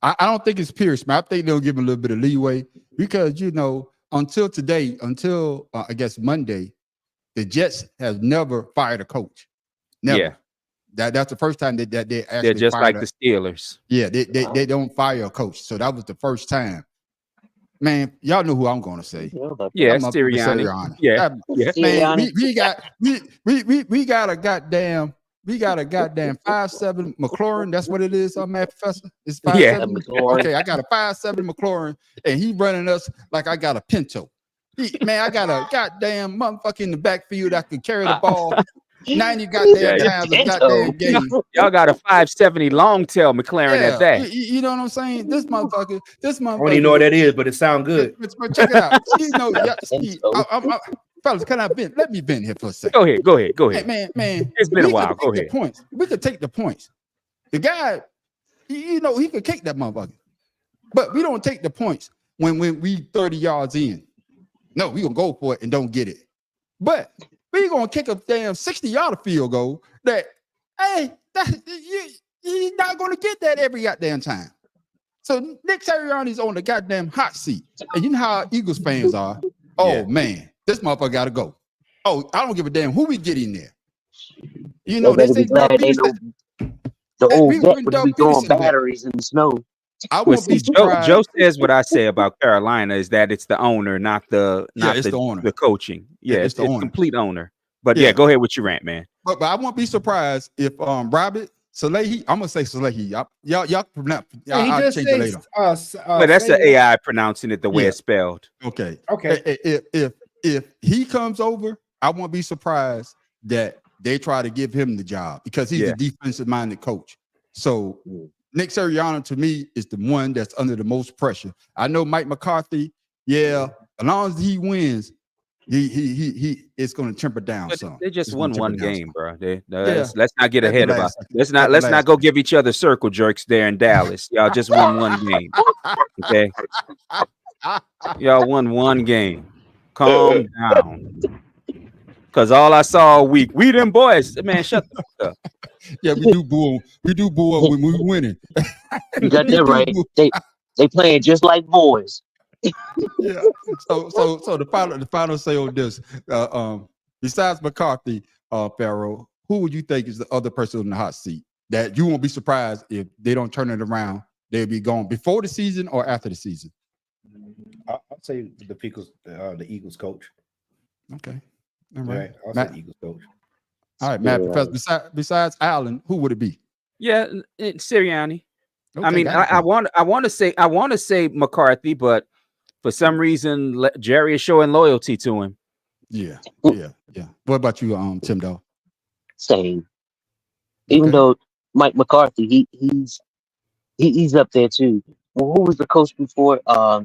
I don't think it's Pierce, man. I think they'll give him a little bit of leeway because until today, I guess Monday, the Jets have never fired a coach. Never. Yeah. That's the first time that they actually they're just like the Steelers. Yeah, they don't fire a coach. So that was the first time. Man, y'all know who I'm gonna say. Yeah, Sirianni. Yeah. Man, we got a goddamn 5'7" McLaurin. That's what it is, man, Professor. It's 5'7". Yeah. Okay, I got a 5'7" McLaurin, and he running us like I got a Pinto. I got a goddamn motherfucker in the backfield that can carry the ball. 90 goddamn Yeah, times a goddamn game. Y'all got a 570 long tail McLaren at that. You know what I'm saying? This motherfucker. I don't even know what that is, but it sounds good. But check it out. You know, fellas, can I vent? Let me vent here for a second. Go ahead. Man. It's been a while. Go ahead. Points. We could take the points. The guy, you know, he could kick that motherfucker. But we don't take the points when we 30 yards in. No, we gonna go for it and don't get it. But we gonna kick a damn 60-yard field goal that, hey, you're not gonna get that every goddamn time. So Nick Sirianni's on the goddamn hot seat. And you know how Eagles fans are. Oh man, this motherfucker gotta go. Oh, I don't give a damn who we get in there. You know, they say the old vet would be throwing batteries in the snow. I won't be surprised. Joe says what I say about Carolina is that it's the owner, not the owner. The coaching. Yeah, it's the complete owner. But yeah, go ahead with your rant, man. But I won't be surprised if Robert Salehi, I'm gonna say Salehi. Y'all pronounce. I'll change it later. But that's the AI pronouncing it the way it's spelled. Okay. If he comes over, I won't be surprised that they try to give him the job because he's a defensive-minded coach. So Nick Sirianni to me is the one that's under the most pressure. I know Mike McCarthy. Yeah, as long as he wins, he it's going to temper down some. They just won one game, bro. Let's not get ahead of us. Let's not go give each other circle jerks there in Dallas. Y'all just won one game. Okay, y'all won one game. Calm down. Cause all I saw all week, we them boys, man, shut the fuck up. Yeah, we do boo when we winning. You got that right. They playing just like boys. Yeah. So the final say on this. Besides McCarthy, Pharaoh, who would you think is the other person in the hot seat that you won't be surprised if they don't turn it around? They'll be gone before the season or after the season. I'll say the Eagles coach. Okay. All right. I'll say Eagles coach. All right, Matt. Professor, besides Allen, who would it be? Yeah, Sirianni. Okay, I mean, I want to say McCarthy, but for some reason Jerry is showing loyalty to him. Yeah. What about you, Tim Doe? Same. Even though Mike McCarthy, he's up there too. Well, who was the coach before?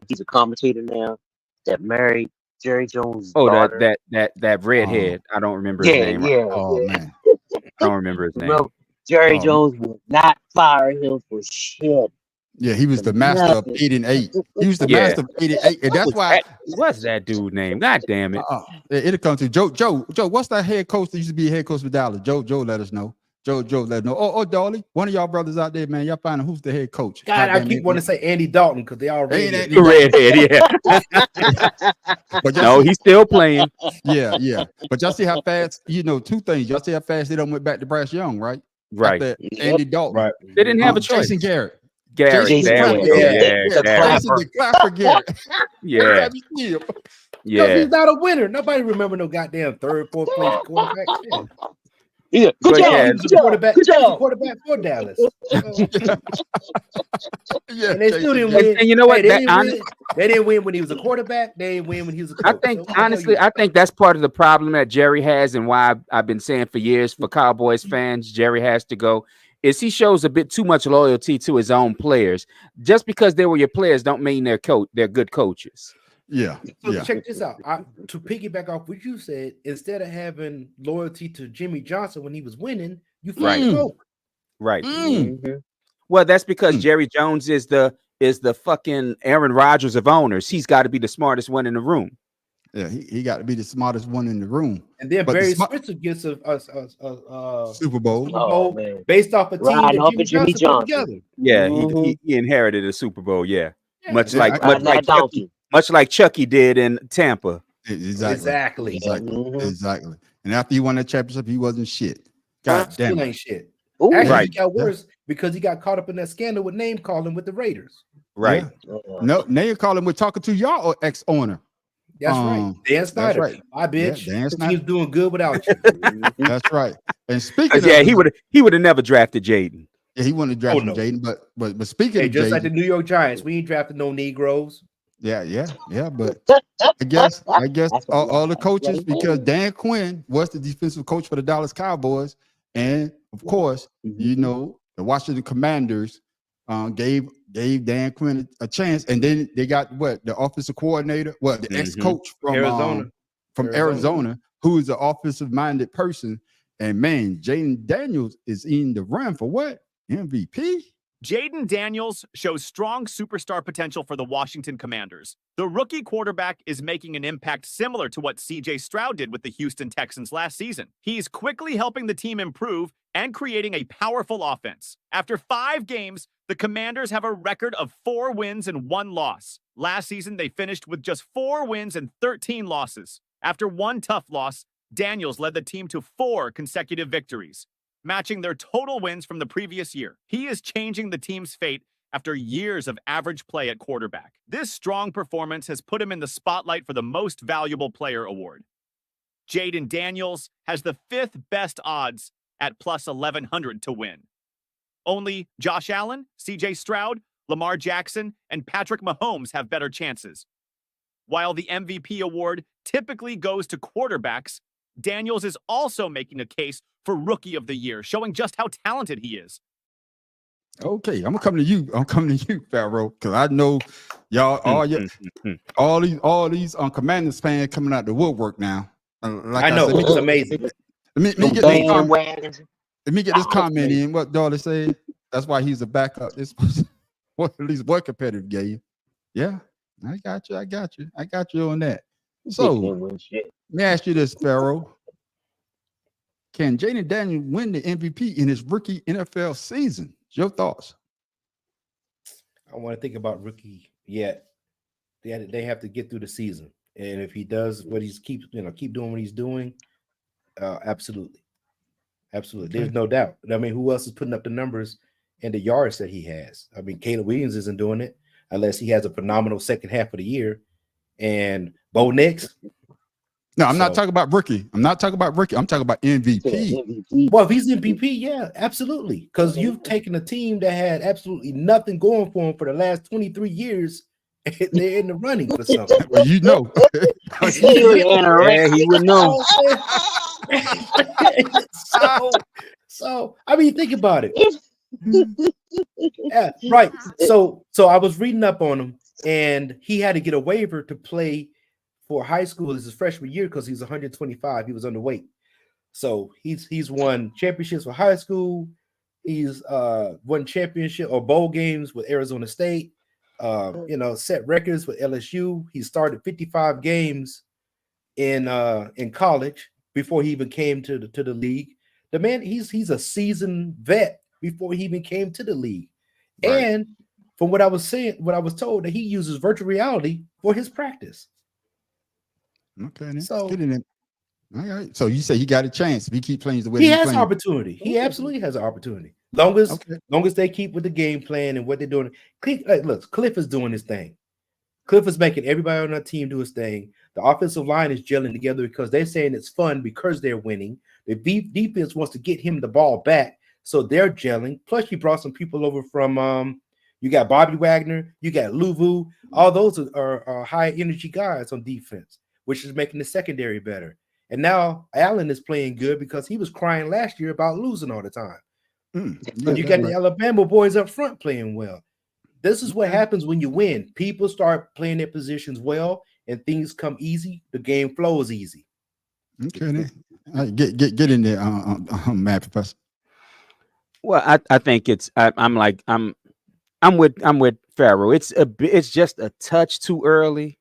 He's a commentator now that married Jerry Jones' daughter. that redhead. I don't remember his name. Yeah. Oh man, I don't remember his name. Well, Jerry Jones would not fire him for shit. Yeah, he was the master of 8 and 8. He was the master of 8 and 8, and that's why. What's that dude's name? God damn it! It'll come to Joe. What's that head coach that used to be head coach for Dallas? Joe, let us know. Joe, let us know. Oh, Dolly, one of y'all brothers out there, man. Y'all find out who's the head coach. God, I keep wanting to say Andy Dalton because they already the redhead. Yeah. But no, he's still playing. Yeah. But y'all see how fast, two things. Y'all see how fast they done went back to Bryce Young, right? Right. Andy Dalton. Right. They didn't have a choice. Jason Garrett. Jason Clapper Garrett. Yeah. Because he's not a winner. Nobody remember no goddamn third, fourth place quarterback. Yeah. Good job. Quarterback for Dallas. Yeah, and they still didn't win. And you know what? They didn't win when he was a quarterback. They didn't win when he was a coach. I think that's part of the problem that Jerry has, and why I've been saying for years for Cowboys fans, Jerry has to go. Is he shows a bit too much loyalty to his own players. Just because they were your players don't mean they're good coaches. Yeah. So check this out. To piggyback off what you said, instead of having loyalty to Jimmy Johnson when he was winning, you fired Coke. Right. Mm-hmm. Well, that's because Jerry Jones is the fucking Aaron Rodgers of owners. He's got to be the smartest one in the room. Yeah, he got to be the smartest one in the room. And then Barry Switzer gets a Super Bowl based off a team that Jimmy Johnson put together. Yeah, he inherited a Super Bowl. Yeah. Much like Chucky did in Tampa. Exactly. And after he won that championship, he wasn't shit. God damn it. Ain't shit. Actually, he got worse because he got caught up in that scandal with name calling with the Raiders. Right. No, name calling with talking to y'all ex-owner. That's right. Dan Snyder. Right. My bitch. Yeah, he was doing good without you. That's right. And speaking he would have never drafted Jaden. Yeah, he wouldn't have drafted Jaden, but speaking of just Jaden, like the New York Giants, we ain't drafted no Negroes. Yeah. But I guess That's a all the lie. coaches, because Dan Quinn was the defensive coach for the Dallas Cowboys, and of course, you know, the Washington Commanders gave Dan Quinn a chance, and then they got the offensive coordinator, the ex-coach from Arizona, who is an offensive minded person. And man, Jaden Daniels is in the run for what? MVP? Jaden Daniels shows strong superstar potential for the Washington Commanders. The rookie quarterback is making an impact similar to what CJ Stroud did with the Houston Texans last season. He's quickly helping the team improve and creating a powerful offense. After 5 games, the Commanders have a record of 4 wins and 1 loss. Last season, they finished with just 4 wins and 13 losses. After one tough loss, Daniels led the team to 4 consecutive victories, matching their total wins from the previous year. He is changing the team's fate after years of average play at quarterback. This strong performance has put him in the spotlight for the Most Valuable Player award. Jaden Daniels has the 5th best odds at plus 1,100 to win. Only Josh Allen, CJ Stroud, Lamar Jackson, and Patrick Mahomes have better chances. While the MVP award typically goes to quarterbacks, Daniels is also making a case for Rookie of the Year, showing just how talented he is. Okay, I'm coming to you, Pharaoh, because I know y'all, all these Commanders fans coming out the woodwork now. I know it's amazing. Let me get this comment in. What Dolly said. That's why he's a backup. This was at least one competitive game. Yeah, I got you on that. So let me ask you this, Pharaoh. Can Jaden Daniels win the MVP in his rookie NFL season? Your thoughts? I want to think about rookie yet. They have to get through the season, and if he does what keep doing what he's doing, absolutely. Okay. There's no doubt. I mean, who else is putting up the numbers and the yards that he has? I mean, Caleb Williams isn't doing it unless he has a phenomenal second half of the year. And Bo Nix. No, I'm not talking about rookie. I'm talking about MVP. Well, if he's MVP, yeah, absolutely. Because you've taken a team that had absolutely nothing going for him for the last 23 years, and they're in the running for something. Well, you know. Yeah, he would know. So I mean, think about it. Yeah, right. So I was reading up on him, and he had to get a waiver to play for high school as his freshman year because he's 125. He was underweight. So he's won championships for high school. He's won championship or bowl games with Arizona State. Set records with LSU. He started 55 games in college before he even came to the league. The man, he's a seasoned vet before he even came to the league. Right. And from what I was told that he uses virtual reality for his practice. Okay, then. So get in it. All right. So you say he got a chance if he keep playing the way he has playing. Opportunity. He absolutely has an opportunity. Long as they keep with the game plan and what they're doing. Look, Cliff is doing his thing. Cliff is making everybody on that team do his thing. The offensive line is gelling together because they're saying it's fun because they're winning. The defense wants to get him the ball back, so they're gelling. Plus, you brought some people over from you got Bobby Wagner, you got Luvu. All those are high energy guys on defense, which is making the secondary better. And now Allen is playing good because he was crying last year about losing all the time. You got the Alabama boys up front playing well. This is what happens when you win. People start playing their positions well, and things come easy. The game flows easy. Okay, then. Get in there, Matt Professor. Well, I think it's I'm with Pharaoh. It's just a touch too early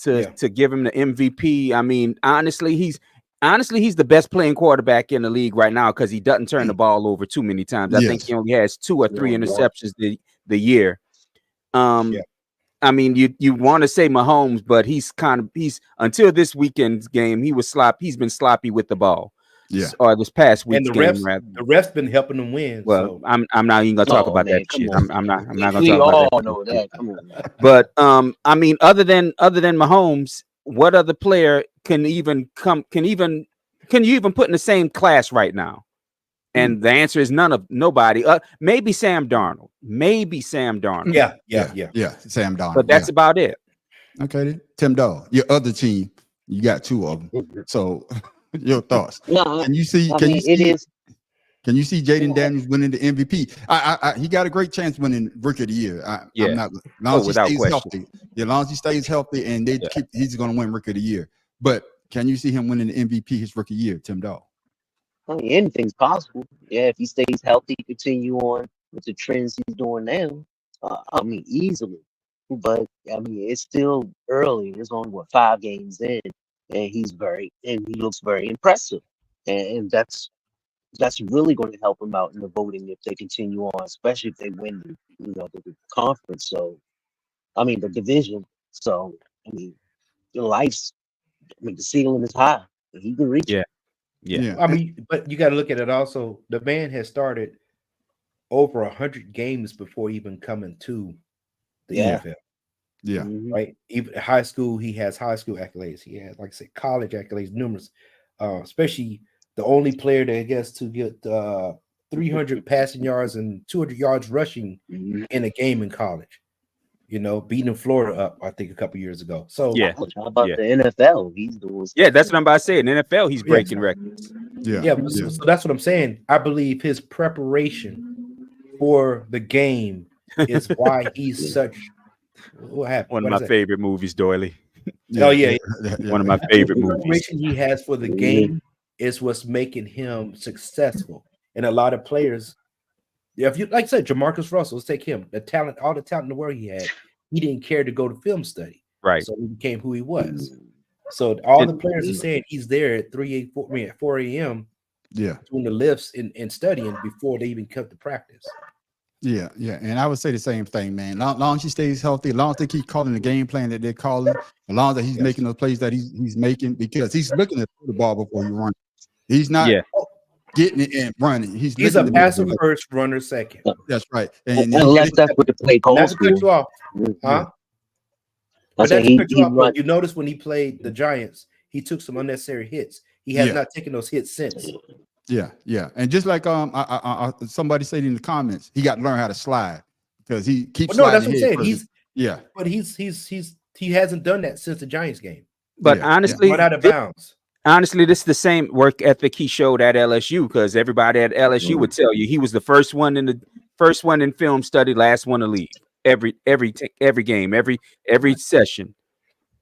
to give him the MVP. I mean, honestly, he's the best playing quarterback in the league right now because he doesn't turn the ball over too many times. I think he only has 2 or 3 interceptions the year. I mean, you want to say Mahomes, but he's until this weekend's game, he's been sloppy with the ball. Yeah. Or this past week's game, the refs been helping them win. Well, so. I'm not even gonna talk about that shit. I'm not gonna talk about that. We all know that. Come on. But I mean, other than Mahomes, what other player can you even put in the same class right now? And the answer is nobody. Maybe Sam Darnold. Yeah, Sam Darnold. But that's about it. Okay, then. Tim Dog, your other team, you got two of them. So, your thoughts? No, Can you see? I Can mean you it see? is. Can you see Jaden Daniels winning the MVP? He got a great chance winning Rookie of the Year. I'm not, as long as he without stays question. healthy. As long as he stays healthy, and he's going to win Rookie of the Year. But can you see him winning the MVP his rookie year, Tim Dog? I mean, anything's possible. Yeah, if he stays healthy, continue on with the trends he's doing now. I mean, easily. But I mean, it's still early. It's only 5 games in, and he looks very impressive, and that's really going to help him out in the voting if they continue on, especially if they win, the conference. So, I mean, the division. So, I mean, the ceiling is high. He can reach it. Yeah. I mean, but you got to look at it also. The man has started over 100 games before even coming to the NFL. Yeah. Mhm. Right. Even high school, he has high school accolades. He has, like I said, college accolades, numerous. Especially the only player that gets to get 300 passing yards and 200 yards rushing in a game in college. Beating Florida up, I think, a couple years ago. So How about the NFL? He's doing stuff. Yeah, that's what I'm about to say. In the NFL, he's breaking records. So that's what I'm saying. I believe his preparation for the game is why he's such. What happened? One of my favorite movies, Doily. Oh yeah, One of my favorite the movies. preparation he has for the game is what's making him successful. And a lot of players, if you like I said, Jamarcus Russell, let's take him. All the talent in the world he had, he didn't care to go to film study. Right. So he became who he was. So all the players are saying he's there at 4 a.m. doing the lifts and studying before they even come to practice. Yeah. And I would say the same thing, man. Long as he stays healthy, as long as they keep calling the game plan that they're calling, as long as he's making those plays that he's making, because he's looking at the ball before he runs. He's not getting it and running. He's a passive first, runner second. That's right. Unless that's what the play calls. Not to cut you off, huh? But that's to cut you off. But you notice when he played the Giants, he took some unnecessary hits. He has not taken those hits since. Yeah. And just like somebody said in the comments, he got to learn how to slide because he keeps sliding. That's what I'm saying. But he hasn't done that since the Giants game. But honestly, out of bounds. Honestly, this is the same work ethic he showed at LSU, because everybody at LSU would tell you he was the first one in film study, last one to leave. Every game, every session.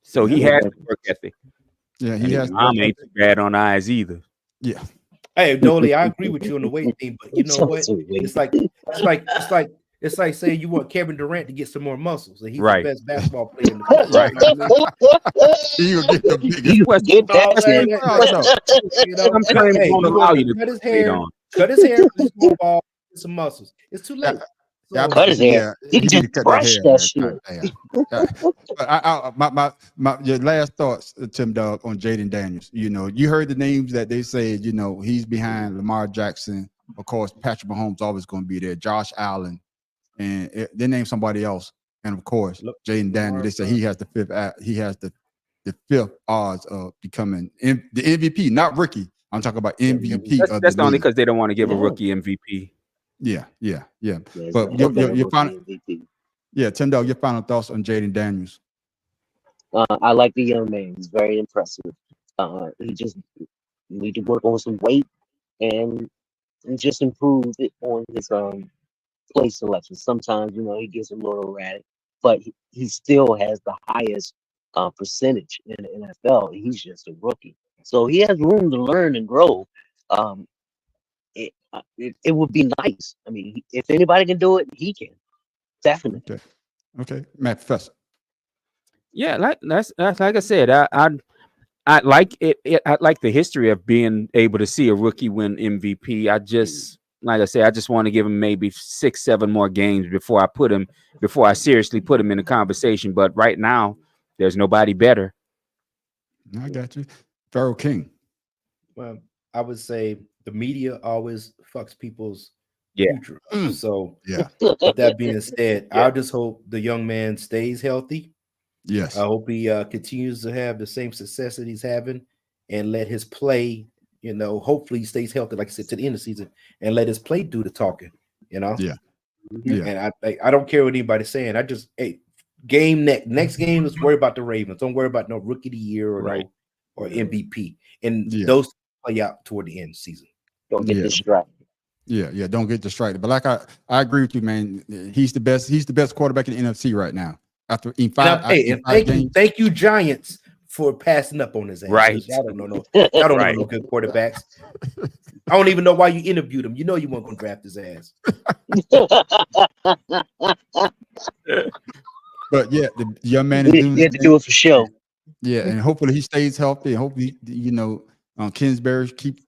So he has the work ethic. Yeah, he has. Mom ain't too bad on eyes either. Yeah. Hey, Dolly, I agree with you on the weight thing, but you know what? It's like saying you want Kevin Durant to get some more muscles, and he's the best basketball player in the world. Right. You get the biggest. Cut his hair, ball, some muscles. It's too late. Cut his hair. He just brushed that shit. Your last thoughts, Tim Dog, on Jaden Daniels. You heard the names that they said. He's behind Lamar Jackson. Of course, Patrick Mahomes always going to be there. Josh Allen, and they named somebody else. And of course, Jaden Daniels. They say he has the fifth. He has the fifth odds of becoming the MVP, not rookie. I'm talking about MVP. That's only because they don't want to give a rookie MVP. Yeah. But your final, Tim Dog, your final thoughts on Jaden Daniels? I like the young man. He's very impressive. He just need to work on some weight and just improve it on his play selection. Sometimes he gets a little erratic, but he still has the highest percentage in the NFL. He's just a rookie, so he has room to learn and grow. It would be nice. I mean, if anybody can do it, he can. Definitely. Okay. Matt, Professor. Yeah, like I said, I like it. I like the history of being able to see a rookie win MVP. I just want to give him maybe 6-7 more games before I seriously put him in the conversation. But right now, there's nobody better. I got you. Pharaoh King. Well, I would say the media always fucks people's future. So with that being said, I just hope the young man stays healthy. Yes. I hope he continues to have the same success that he's having, and let his play, hopefully he stays healthy, like I said, to the end of the season, and let his play do the talking, Yeah. And I don't care what anybody's saying. next game, let's worry about the Ravens. Don't worry about no rookie of the year or Right. or MVP. And Yeah. those play out toward the end of the season. Don't get distracted. Yeah, don't get distracted. But like I agree with you, man. He's the best quarterback in the NFC right now. After in five games. Thank you, Giants, for passing up on his ass. Right. Y'all don't know no good quarterbacks. I don't even know why you interviewed him. You know you weren't going to draft his ass. But yeah, the young man You had to do it for show. Yeah, and hopefully he stays healthy. And hopefully, Kingsbury keep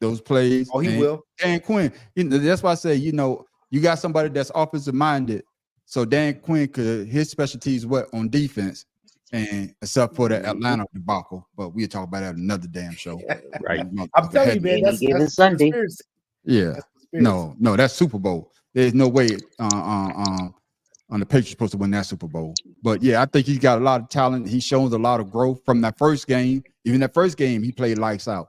those plays. Oh, he will. Dan Quinn, that's why I say, you got somebody that's offensive minded. So Dan Quinn his specialties on defense, and except for the Atlanta debacle. But we'll talk about that another damn show. Right. I'm telling you, man, that's Sunday. Conspiracy. Yeah. No, that's Super Bowl. There's no way on the Patriots supposed to win that Super Bowl. But yeah, I think he's got a lot of talent. He shows a lot of growth from that first game. Even that first game, he played lights out.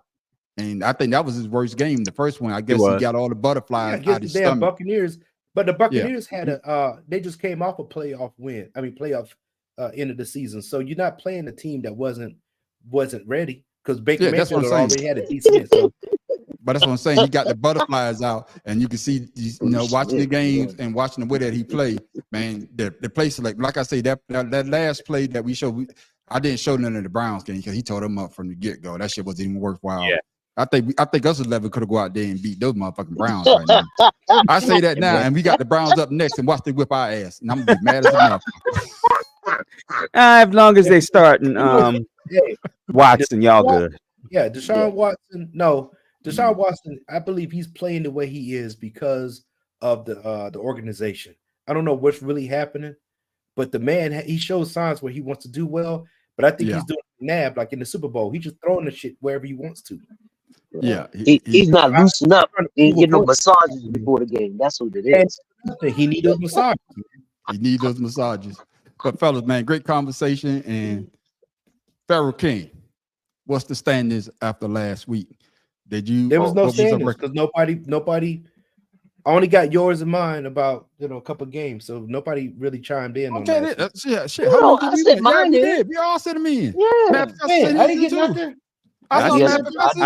And I think that was his worst game. The first one, I guess he got all the butterflies out of his stomach. Buccaneers, but the Buccaneers had they just came off a playoff win. I mean, playoff end of the season. So you're not playing a team that wasn't ready because Baker Mayfield already had a decent. So. But that's what I'm saying. He got the butterflies out, and you can see, watching the games and watching the way that he played, man. The play select, like I say, that last play that we showed, I didn't show none of the Browns game because he tore them up from the get go. That shit wasn't even worthwhile. Yeah. I think us 11 could have go out there and beat those motherfucking Browns right now. I say that now, and we got the Browns up next, and watch they whip our ass, and I'm gonna be mad as enough. As long as they starting Watson, y'all good. Yeah, Deshaun Watson. No. Deshaun Watson, I believe he's playing the way he is because of the organization. I don't know what's really happening, but the man, he shows signs where he wants to do well. But I think he's doing nab like in the Super Bowl. He's just throwing the shit wherever he wants to. Yeah, he's not loosening up and getting no massages before the game. That's what it is. He needs those massages. He needs those massages. But fellas, man, great conversation. And Pharaoh King, what's the standings after last week? There was no standings because nobody. I only got yours and mine about a couple games, so nobody really chimed in on that. Shit. How long did we mine in? We all sent them in. Yeah, I didn't get nothing. I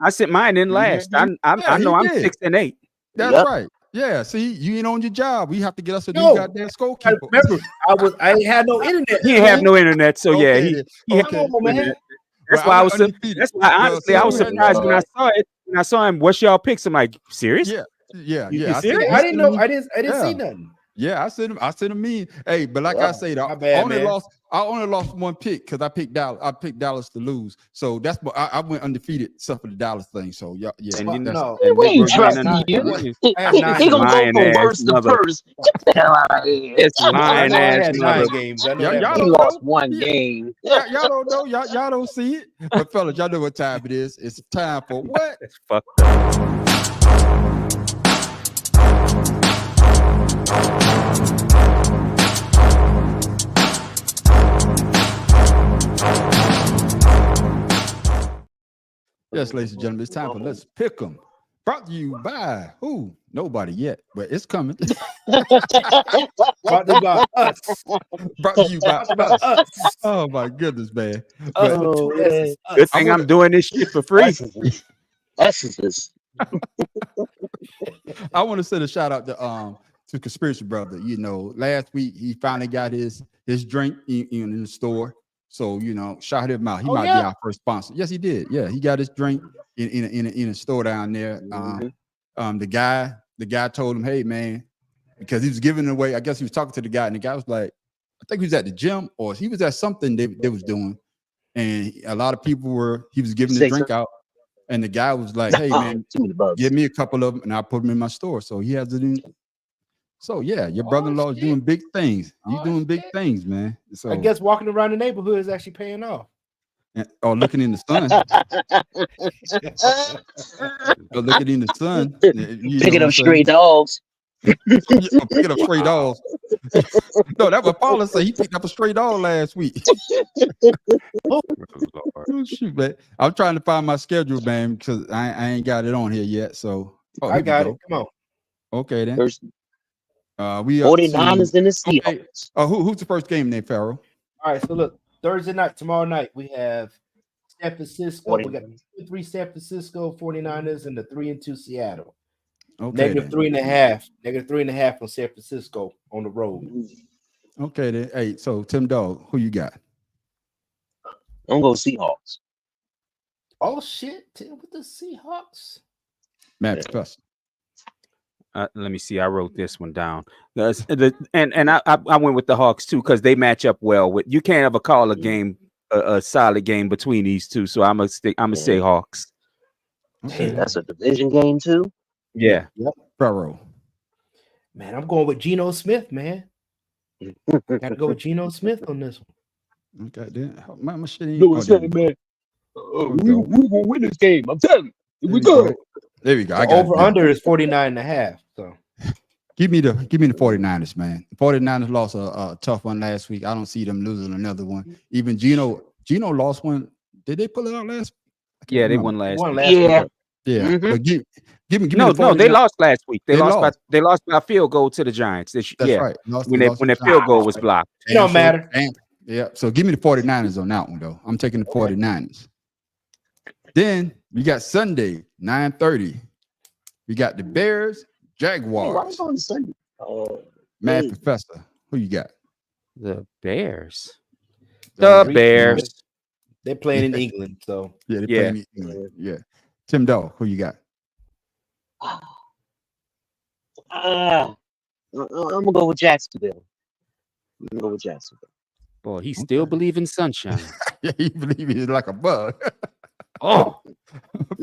sent mine in last. I know I'm 6 and 8. That's right. Yeah, see, you ain't on your job. We have to get us a new goddamn scorekeeper. Remember, I ain't had no internet. He didn't have no internet, so man. That's why I was. That's why honestly I was surprised when I saw it. When I saw him, what's y'all picks? I'm like, serious? Yeah. I didn't know. I didn't see nothing. Yeah, I sent him in. Hey, but like I say, I only lost one pick because I picked Dallas. I picked Dallas to lose. So that's what I went undefeated except for the Dallas thing. So yeah. We ain't trusting you. He gonna go from worst to first. Get the hell out of here. It's lying ass games. He lost one game. Y'all don't know. Y'all don't see it. But fellas, y'all know what time it is. It's time for what? It's fucked up. Yes, ladies and gentlemen, it's time for Let's Pick 'em. Brought to you by who? Nobody yet, but it's coming. Brought to you by us. Brought to you by us. Oh my goodness, man. Good thing I'm doing this shit for free. I want to send a shout out to Conspiracy Brother. Last week he finally got his drink in the store. So shout him out. He might be our first sponsor. Yes, he did. Yeah, he got his drink in a store down there. The guy told him, "Hey, man," because he was giving it away. I guess he was talking to the guy, and the guy was like, "I think he was at the gym or he was at something they was doing." And a lot of people he was giving the drink out, and the guy was like, "Hey, man, give me a couple of them, and I'll put them in my store." So he has it in. So yeah, your brother-in-law is doing big things. He's doing big things, man. So I guess walking around the neighborhood is actually paying off. Or looking in the sun. Or looking in the sun. Picking up stray dogs. Picking up stray dogs. No, that was Paula said. He picked up a stray dog last week. Oh shoot, man! I'm trying to find my schedule, man, because I ain't got it on here yet. So I got it. Come on. Okay then. We up 49ers and the Seahawks. Okay. Who's the first game there, Pharaoh? All right, so look, Thursday night, tomorrow night, we have San Francisco. We got 3 San Francisco 49ers and the 3-2 Seattle. Okay. -3.5. -3.5 from San Francisco on the road. Okay, then. Hey, so Tim Dog, who you got? I'm going Seahawks. Oh shit, Tim with the Seahawks. Matt Professor. Let me see. I wrote this one down. And I went with the Hawks too because they match up well. With you can't ever call a game a solid game between these two. So I'm gonna say Hawks. Okay, that's a division game too. Yeah. Yep. Pharaoh. Man, I'm going with Geno Smith, man. Gotta go with Geno Smith on this one. Okay, then. My shit ain't. No, man. We will win this game. I'm telling you. We good. There we go. I The got over under is 49.5. So give me the 49ers, man. The 49ers lost a tough one last week. I don't see them losing another one. Even Geno lost one. Did they pull it out last week? Yeah, they won last week. Yeah. Yeah. Mhm. But give me No, the 49ers. they lost last week. They lost. lost by field goal to the Giants. That's yeah, right. Lost when to that field goal was blocked. it don't matter. Yeah. So give me the 49ers on that one, though. I'm taking the 49ers. Then we got Sunday, 9:30. We got the Bears, Jaguars. on Sunday? Mad Professor, who you got? The Bears. The Bears. They're playing in England, so Yeah, they're playing in England. Yeah. Tim Doe, who you got? I'm gonna go with Jacksonville. Boy, he still believes in sunshine. Yeah, he believe he's like a bug. Oh,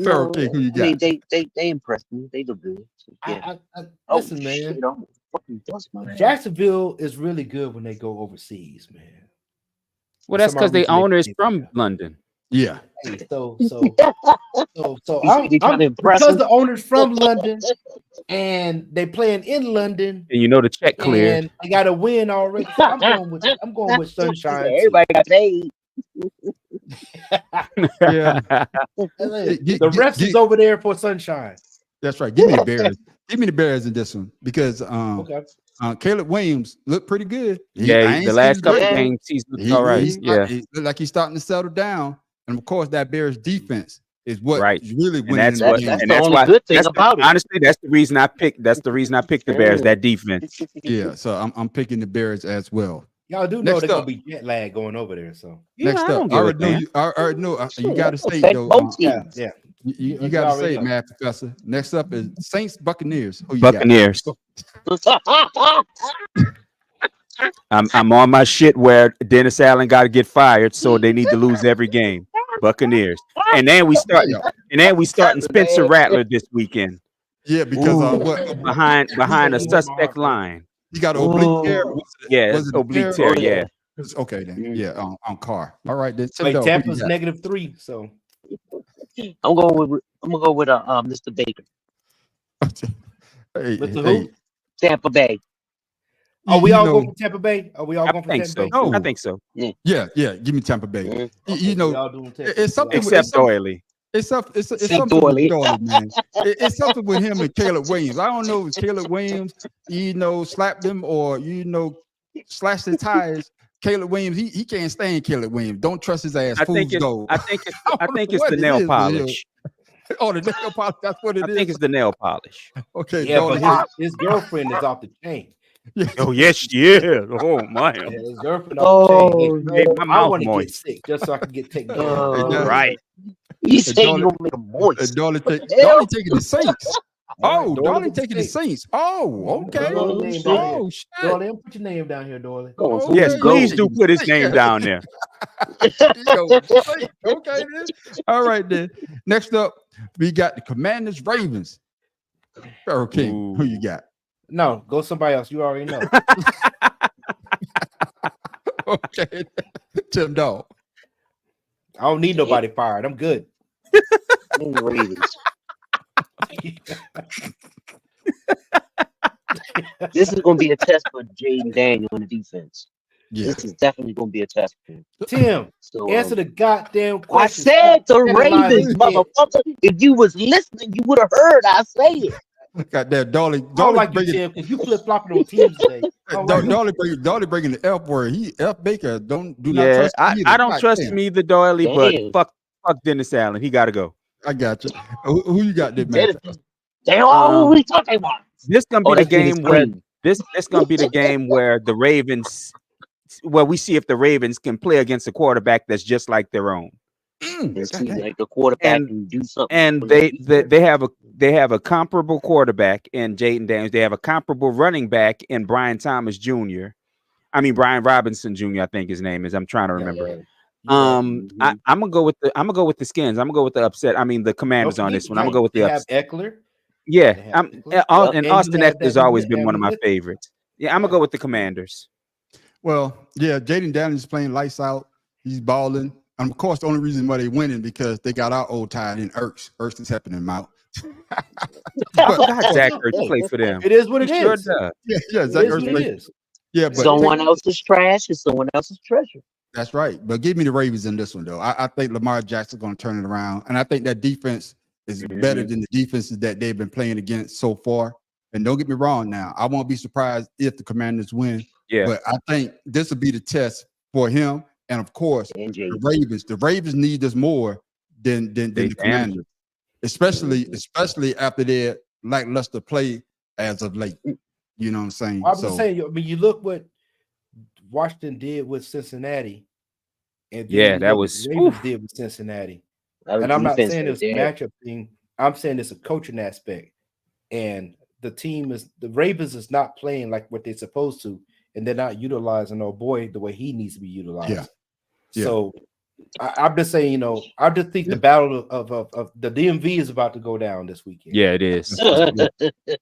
Pharaoh King, who you got? They impressed me. They look good. So, yeah. listen, man. Shit, I'm fucking dust my ass. Jacksonville is really good when they go overseas, man. well, that's because the Somebody owner is make- from London. Yeah. Hey, so He trying to impress because him. the owner's from London and they playing in London And you know the check cleared. and they got to win already. So I'm going with Sunshine. too. Everybody got paid. Yeah. The refs is over there for Sunshine. That's right. Give me the Bears. Give me the Bears in this one because Okay. Caleb Williams looked pretty good. I Yeah, ain't the seen last him couple great. games he's looked all right. Yeah, He looked like he's starting to settle down. And of course, that Bears defense is what Right. is really and winning that's the what. game. That's And the that's only why. good thing That's about it. honestly, that's the reason I picked. That's the reason I picked the Bears. That defense. Yeah, so I'm picking the Bears as well. Y'all do know Next they're going up. to be jet lag going over there. So, Yeah, Next I up, don't I give a already know damn. you. I already know you got to say Affect though. both teams. yeah. You You got to already say it, know. man, Professor. Next up is Saints Buccaneers. Who you got? Buccaneers. I'm on my shit where Dennis Allen got to get fired, so they need to lose every game. Buccaneers, and then we starting Spencer Rattler this weekend Yeah, because what behind a suspect line. you got an oblique tear? Yeah, Was it oblique tear? tear. Yeah, Okay then. Yeah, on Carr. All right then. Tim Wait, Dog, who you Tampa's got? -3. So, I'm gonna go with Mr. Baker, Hey, With the hey, who? Tampa Bay. are we you all know- going for Tampa Bay? Are we all I going for think Tampa so. Bay? No. I think so. Yeah, give me Tampa Bay. Mhm. You know, We all doing Tampa it's something. Bay. Except Oily. It's something Except with Doily. Doily, man. It's something with him and Caleb Williams. I don't know if Caleb Williams, slapped him or slashed his tires. Caleb Williams, he can't stand Caleb Williams. Don't trust his ass. I think Fools it's. go. I think it's. I don't think know it's what the it nail is with him. polish. Oh, the nail polish. That's what it I is. think it's the nail polish. Okay, Yeah, Doily, but his girlfriend is off the chain. Oh yes, yeah. Oh man. Yeah, his girlfriend off the chain. Made my I mouth want to get moist. sick just so I can get taken care of. Yeah. Right. You say Doily- you gonna make them moist. Doily What the hell? taking the Saints. Oh, Doily taking the Saints. Oh, okay. Doily name down Oh, here. shit. Doyle, put your name down here, Doyle. Go on, Yes, Okay. please do put his name down there. Yo, okay then. All right then. Next up, we got the Commanders Ravens. Pharaoh King, who you got? No, go somebody else. You already know. Okay, Tim Dog. I don't need nobody fired. I'm good. Ravens. This is gonna be a test for Jaden Daniel in the defense. Yeah. This is definitely gonna be a test for him. Tim, So answer the goddamn I question. said the Analyze Ravens, it. motherfucker. If you was listening, you would have heard I say it. Got that Dolly. I don't Dolly like you, bringing, Tim, because you flip flopping on teams today. I don't like you. Dolly bringing the F word. He F Baker. Do not Yeah, trust him either. I don't God trust damn. him either, Doily, but Damn. fuck Dennis Allen. He got to go. I got you. Who you got this They, matchup? they all we thought they were. This gonna Oh, be the that's Dennis game where Green. this gonna be the game where the Ravens, well, we see if the Ravens can play against a quarterback that's just like their own. And see, God damn. like the quarterback And- can do something. And for the defense. they have a comparable quarterback in Jaden Daniels. They have a comparable running back in Brian Thomas Jr. I mean Brian Robinson Jr. I think his name is. I'm trying to remember. Yeah. I'm gonna go with the Skins. I'm gonna go with the upset. I mean the Commanders on this one. I'm gonna go with the They have upset. Eckler. Yeah, They have Eckler. and And you Austin have Eckler's that always been one of my Smith. favorites. Yeah, I'm gonna go with the Commanders. Well, yeah, Jaden Daniels is playing lights out. He's balling. And of course, the only reason why they winning because they got our old tight end Ertz. Ertz is helping them out. I forgot Zach Ertz played for them. It is what it He is. sure does. Yeah, It Zach is Ertz what it played. is. Yeah, but Someone else's trash is someone else's treasure. that's right. But give me the Ravens in this one, though. I think Lamar Jackson's going to turn it around. And I think that defense is better than the defenses that they've been playing against so far. And don't get me wrong now. I won't be surprised if the Commanders win. Yeah. But I think this will be the test for him. And, of course, And the Ravens. The Ravens need us more than They the Commanders. Especially after their lackluster play as of late. You know what I'm saying? I was just saying, I mean, you look what Washington did with Cincinnati, and then Yeah, you that look was- what Ravens did with Cincinnati. And I'm not saying it's a matchup thing. I'm saying it's a coaching aspect. And the Ravens is not playing like what they're supposed to, and they're not utilizing our boy the way he needs to be utilized. Yeah. So I'm just saying, I just think the battle of the DMV is about to go down this weekend. Yeah, it is.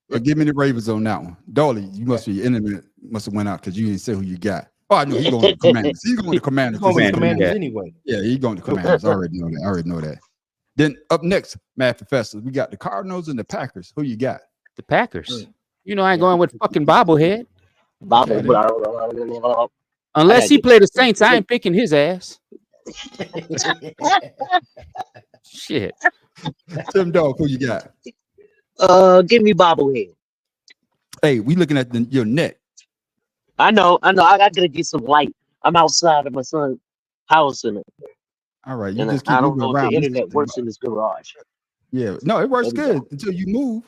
But give me the Ravens on that one. Dolly, you must be internet must have went out because you didn't say who you got. Oh, I know he's going to Commanders. He's going to Commanders. Going with the Commanders, Commanders yeah. anyway. Yeah, he's going to Commanders. I already know that. Then up next, Math Professor, we got the Cardinals and the Packers. Who you got? The Packers. You know I ain't going with fucking bobblehead. Unless he played the Saints, I ain't picking his ass. Shit. Tim Dog, who you got? Give me bobblehead. Hey, we looking at your net. I know. I gotta get some light. I'm outside of my son's house, and All right, you and just keep I don't moving know if around. the internet works in this garage. Yeah, no, it works There we good until you move.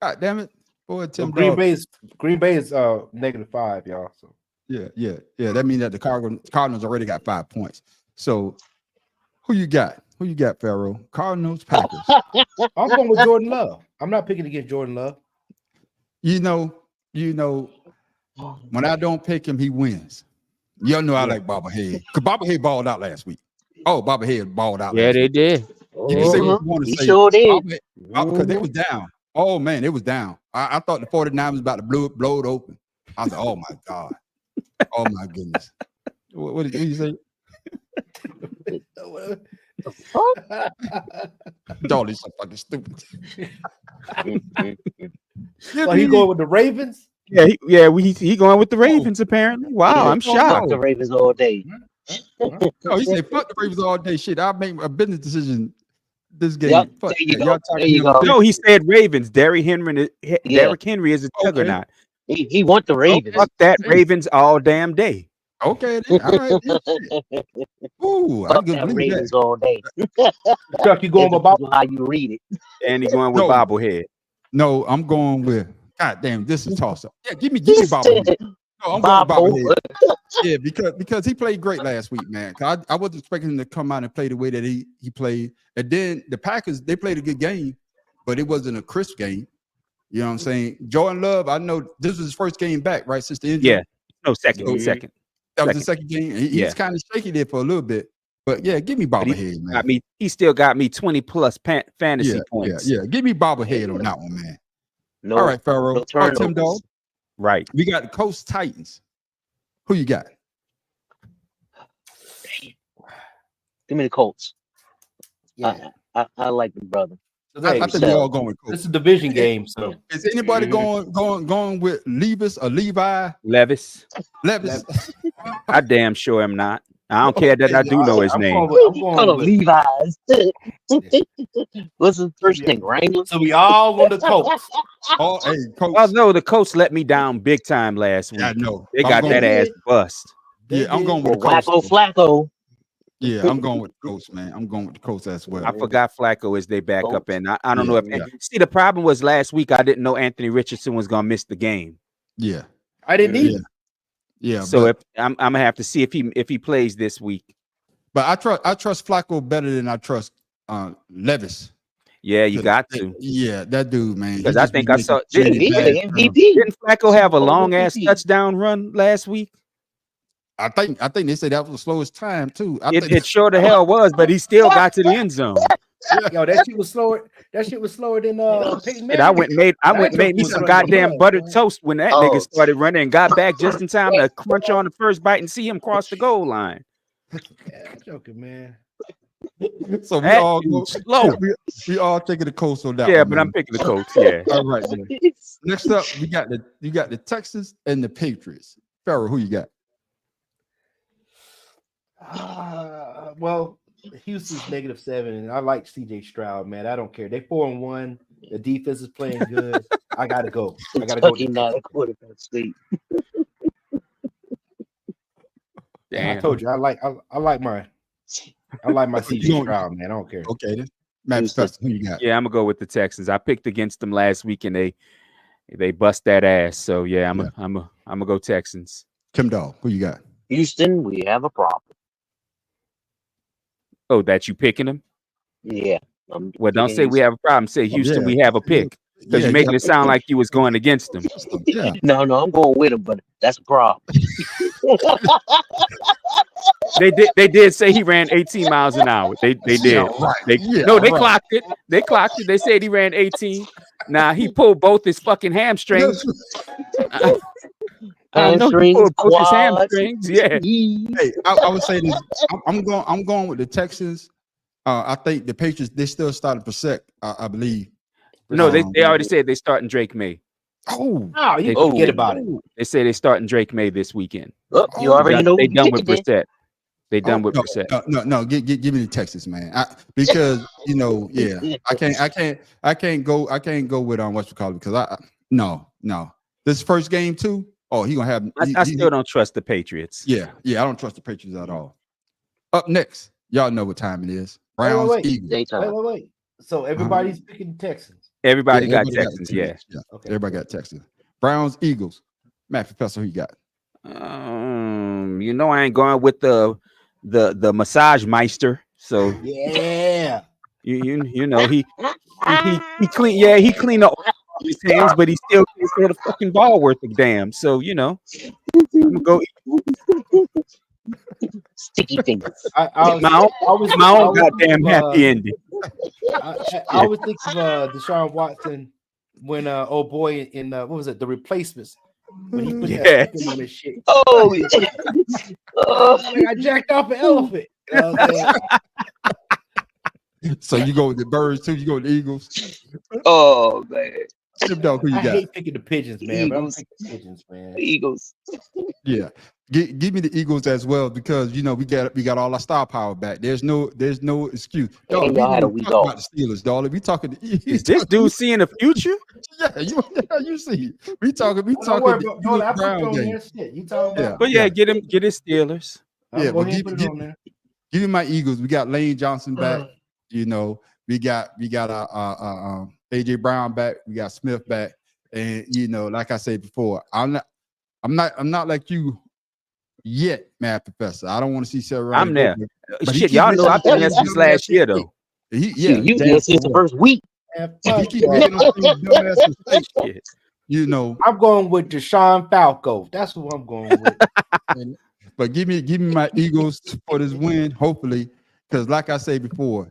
God damn it, boy, Tim Green Dog. Bay is -5, y'all. So Yeah. That means that the Cardinals already got 5 points. So, who you got? Who you got, Pharaoh? Cardinals, Packers. I'm going with Jordan Love. I'm not picking against Jordan Love. You know, when I don't pick him, he wins. Y'all know I like Bobblehead. Because Bobblehead balled out last week. Oh, Bobblehead balled out Yeah, last they week. did. You can say what you want to He say. sure did. Because they was down. Oh, man, it was down. I thought the 49ers was about to blow it open. I was like, oh, my God. Oh, my goodness. What did you say? Dolly's so fucking stupid. So he going with the Ravens? Yeah, he going with the Ravens apparently. Wow, I'm Fuck shocked. the Ravens all day. No, he said, fuck the Ravens all day. Shit, I'll make a business decision this game. Yep, Fuck there you that. go. Y'all talking There you about go. No, he said Ravens. Derrick Henry is a Okay. juggernaut. He want the Ravens. Fuck that Ravens all damn day. Okay, then. All right. Then. Shit. Ooh, I Fuck can that believe Ravens that. all day. Chuck, you going with Bob? How you read it? And he going with No. bobblehead. No, I'm going with. God damn, this is toss up. Yeah, give me Bobblehead. No, I'm Bob going with Bobblehead. Yeah, because he played great last week, man. I wasn't expecting him to come out and play the way that he played. And then the Packers, they played a good game, but it wasn't a crisp game. You know what I'm saying? Jordan Love, I know this was his first game back, right? Since the injury. Yeah. No, second. That was the second game. He's kind of shaky there for a little bit. But yeah, give me Bobblehead, man. He still got me 20 plus fantasy points. Yeah. Give me Bobblehead on that one, man. No, All right, Pharaoh. no turnovers. Tim Dog. Right. We got the Coast Titans. Who you got? Give me the Colts. Yeah. I like the brother. Hey, I think we all going with Coast. This is a division game, so Is anybody going with Levis or Levi? Levis. Levis. I damn sure am not. I don't care that I do know his name. I'm Call going him with Levi's. What's his first name? Wrangler? So we all on the Colts. Oh, hey, coach. Although the Colts let me down big time last week. I know. They I'm got going that ass with- bust. Yeah, I'm going with Well, the Colts. Flacco. Yeah, I'm going with the Colts, man. I'm going with the Colts as well. I forgot Flacco is their backup, Colts. and I don't know if Yeah. see the problem was last week I didn't know Anthony Richardson was gonna miss the game. Yeah, I didn't either. yeah. So but, if I'm gonna have to see if he plays this week. but I trust Flacco better than I trust Levis. Yeah, you got to. Yeah, that dude, man. Because he I just be think I making saw shitty He's bad the throws. MVP. didn't Flacco have a Super Bowl long ass MVP. touchdown run last week? I think they said that was the slowest time too. It sure the hell was, but he still got to the end zone. Yo, that shit was slower. That shit was slower than Peyton And I went and made me was some running goddamn blood, buttered man. toast when that nigga started running and got back just in time to crunch on the first bite and see him cross the goal line. Yeah, I'm joking, man. So we That all dude's slow. we all taking the Colts on that. Yeah, one, but man. I'm picking the Colts. Yeah. All right. Man. Next up, you got the Texans and the Patriots. Farrell, who you got? Well, Houston's -7, and I like CJ Stroud, man. I don't care. They 4-1. The defense is playing good. I gotta go. I gotta go. Kentucky not a quarterback state. Damn. I told you I like my CJ Stroud, man. I don't care. Okay, then. Matt Professor, who you got? Yeah, I'm gonna go with the Texans. I picked against them last week and they bust that ass. So yeah, I'm gonna go Texans. Tim Dahl, who you got? Houston, we have a problem. Oh, that you picking them? Yeah. Well, don't say we have a problem. Say Houston, yeah. we have a pick. Because Yeah, you're making yeah. it sound like you was going against them. Yeah. No, I'm going with him, but that's a problem. They did say he ran 18 miles an hour. They did. Yeah, right. They Yeah, clocked it. They clocked it. They said he ran 18. Now he pulled both his fucking hamstrings. I know he pulled both his hamstrings. Yeah. Hey, I would say this. I'm going with the Texans. I think the Patriots, they still started Brissett, I believe. No, they already said they starting Drake May. Oh, You forget about it. They say they starting Drake May this weekend. Oh, you already know They who done you with picking then. Brissett. They done with no, Brissett. no, give me the Texas, man. Because yeah, I can't go with what you call it, because no. This first game too. Oh, he gonna have. I still don't trust the Patriots. Yeah, I don't trust the Patriots at all. Up next, y'all know what time it is. Browns, Wait. Eagles. Daytime. Wait. So everybody's picking Texans. Everybody got everybody Texans. the Yeah. Patriots. Yeah. Okay. Everybody got Texans. Browns, Eagles. Matt Professor, who you got? I ain't going with the massage meister. So Yeah. you know he clean. Yeah, he cleaned up his hands, but he still can't throw the fucking ball worth a damn. So I'm gonna go. Sticky fingers. My own goddamn happy ending. I always think of Deshaun Watson when old boy in what was it, The Replacements, when he put that stick on his shit. Oh, yeah. Like, I jacked off an elephant. You know what I'm saying? So you go with the Birds too? You go with the Eagles? Oh man. Tim Dog, who you I got? hate picking the pigeons, man. But I'm Eagles. picking pigeons, man. Eagles. Yeah. Give me the Eagles as well, because we got all our star power back. There's no excuse. And we y'all had a didn't week talk off. about the Steelers, dog. We talking Is this dude seeing the future? yeah, you see. We talking Don't worry the about no, I Eagles put it Brown on game. there. Shit, you talking about? But yeah, get his Steelers. Yeah, Go but ahead and put it on there. give me my Eagles. We got Lane Johnson back. We got AJ Brown back. We got Smith back. And like I said before, I'm not like you yet, Matt Professor. I don't want to see Sarah. I'm there. But he Shit, keep y'all know I've been there making since last year though. You did since the first week. He keep making those dumbass mistakes. Shit. I'm going with Deshaun Falco. That's who I'm going with. But give me my Eagles for this win, hopefully, because like I said before,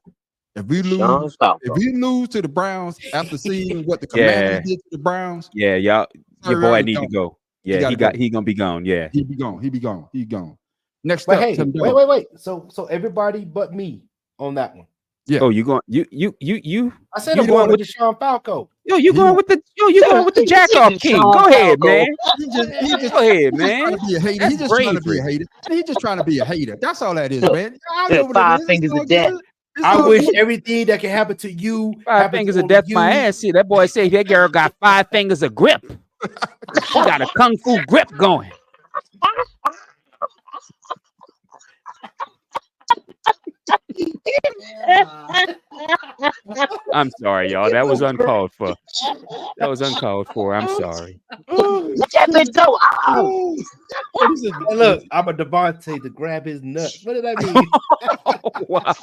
if we lose to the Browns after seeing what the Commanders did to the Browns, yeah, y'all, your boy need to go. Yeah, he gonna be gone. Yeah, he be gone. Next But up, hey, Tim Dog. wait. So everybody but me on that one. Yeah. Oh, you going? You? I said You I'm going know with Deshaun Falco. You going with the jack off king. Go ahead, man. He just Go ahead, trying man. to be a hater. That's He's just trying to be a bravery. hater. He's just trying to be a hater. That's all that is, man. I know what Five it is. fingers It's of death. all good. It's I all wish good. everything that can happen to you. 5 fingers of death, my ass. See, that boy say that girl got 5 fingers of grip. She got a kung fu grip going. I'm sorry, y'all. That was uncalled for. That was uncalled for. I'm sorry. Let that bitch go. Oh. Hey, look, I'm a Devontae to grab his nuts. What did I mean? Wow.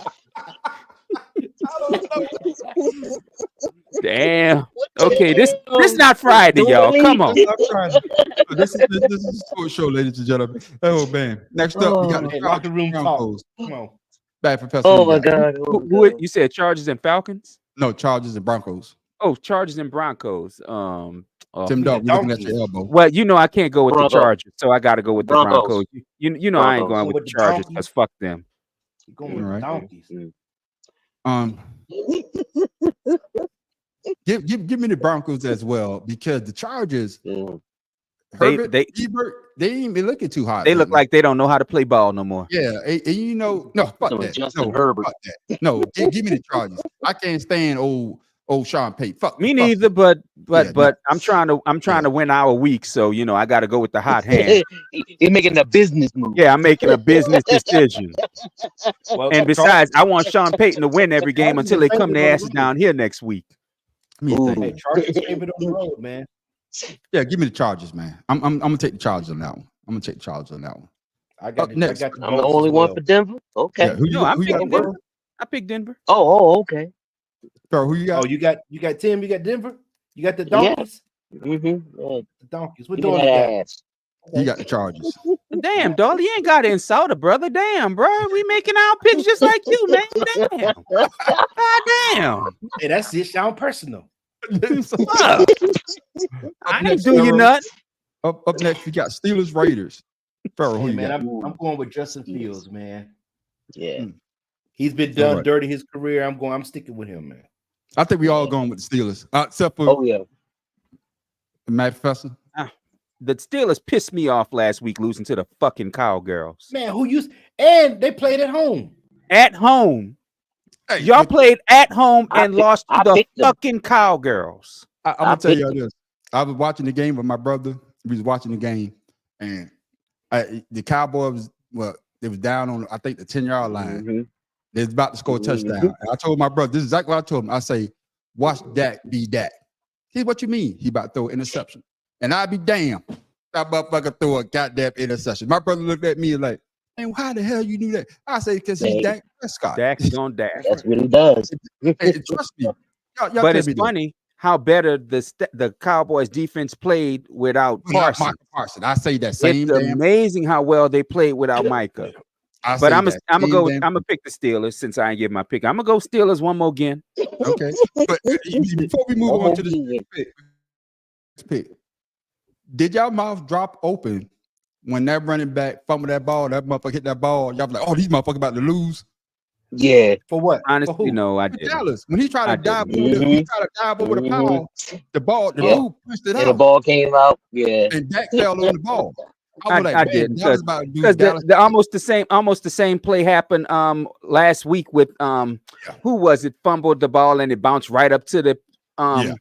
Damn. Okay, this not Friday, y'all. Come on. This is a sports show, ladies and gentlemen. Oh man. Next up, we got the Hey, Chargers locker room talk. Broncos. Come on. Back Professor. Oh my God. Who you said Chargers and Falcons? No, Chargers and Broncos. Oh, Chargers and Broncos. Tim Dog, we looking at Donkeys. your elbow. Well, you know I can't go with Broncos. the Chargers, so I got to go with the Broncos. Broncos. You know I ain't Broncos. going with the With the Chargers Donkeys. because fuck them. You're going with Alright. donkeys. Give me the Broncos as well because the Chargers, Herbert, They Ebert, they ain't been looking too hot. look lately. like they don't know how to play ball no more. Yeah, and you know, no, fuck So that. Justin No, Herbert. fuck that. No, give me the Chargers. I can't stand old Sean Payton. Fuck Me fuck neither, but Yeah, I'm trying to win our week, so you know I got to go with the hot hand. He's making a business move. Yeah, I'm making a business decision. Well, And besides, I want Sean Payton to win every game until they come their asses down here next week. Me Ooh. think. Hey, Chargers favorite on the road, man. Yeah, give me the Chargers, man. I'm gonna take the Chargers on that one. I'm gonna take the Chargers on that one. I got Up the, next. I got the I'm the Bolts only as one well. for Denver. Okay. Yeah, who you No, got? I'm Who you got, picking bro? Denver. I picked Denver. Oh, okay. Bro, who you got? Oh, you got Tim, you got Denver, you got the Yeah. donkeys. Mm-hmm. The donkeys. What Give me doing that that? ass. You got the Chargers. Damn, dog, you ain't got to insult a brother. Damn, bro, we making our picks just like you, man. Damn, god damn. Hey, that's it. Sound personal. Fuck. I ain't next, do you Pharaoh. nothing. Up next, we got Steelers Raiders. Pharaoh, who Hey, you man, got? I'm going with Justin Fields, man. Yeah. He's been done Alright. dirty his career. I'm sticking with him, man. I think we all going with the Steelers, except for Oh yeah. Matt Professor. The Steelers pissed me off last week losing to the fucking Cowgirls. Man, and they played at home. At home. Hey, Y'all played at home I and pick- lost to I the picked them. fucking Cowgirls. I'm gonna tell picked y'all this. I was watching the game with my brother. We was watching the game, and the Cowboys, they was down on I think the 10-yard line. Mhm. They was about to score a touchdown. And I told my brother, this is exactly what I told him. I say, watch Dak be Dak. He, what you mean? He about to throw an interception. And I'd be damned. That motherfucker throw a goddamn interception. My brother looked at me like, man, how the hell you knew that? I say, because he's Hey. Dak Prescott. Dak's gonna dash. That's what he does. Hey, trust me. Y'all But tell it's me this. funny how better the Cowboys defense played without Without Parsons. Michael Parsons. I say that same It's damn. amazing how well they played without Micah. I But say I'm that gonna same go. damn- I'm gonna pick the Steelers since I ain't give my pick. I'm gonna go Steelers one more again. Okay. But before we move on to this pick, did y'all mouth drop open when that running back fumbled that ball, that motherfucker hit that ball? Y'all be like, oh, these motherfuckers about to lose. Yeah. For what? Honestly, For who? no, I For didn't. Dallas, when he tried I to dive over didn't. the, he tried to dive over the pile, the Yeah. dude pushed it And the out, ball came out. Yeah. and Dak fell on the ball. I was like, I man, didn't, Dallas about to do Because Dallas. the almost the same play happened last week with who was it fumbled the ball and it bounced right up to the Yeah.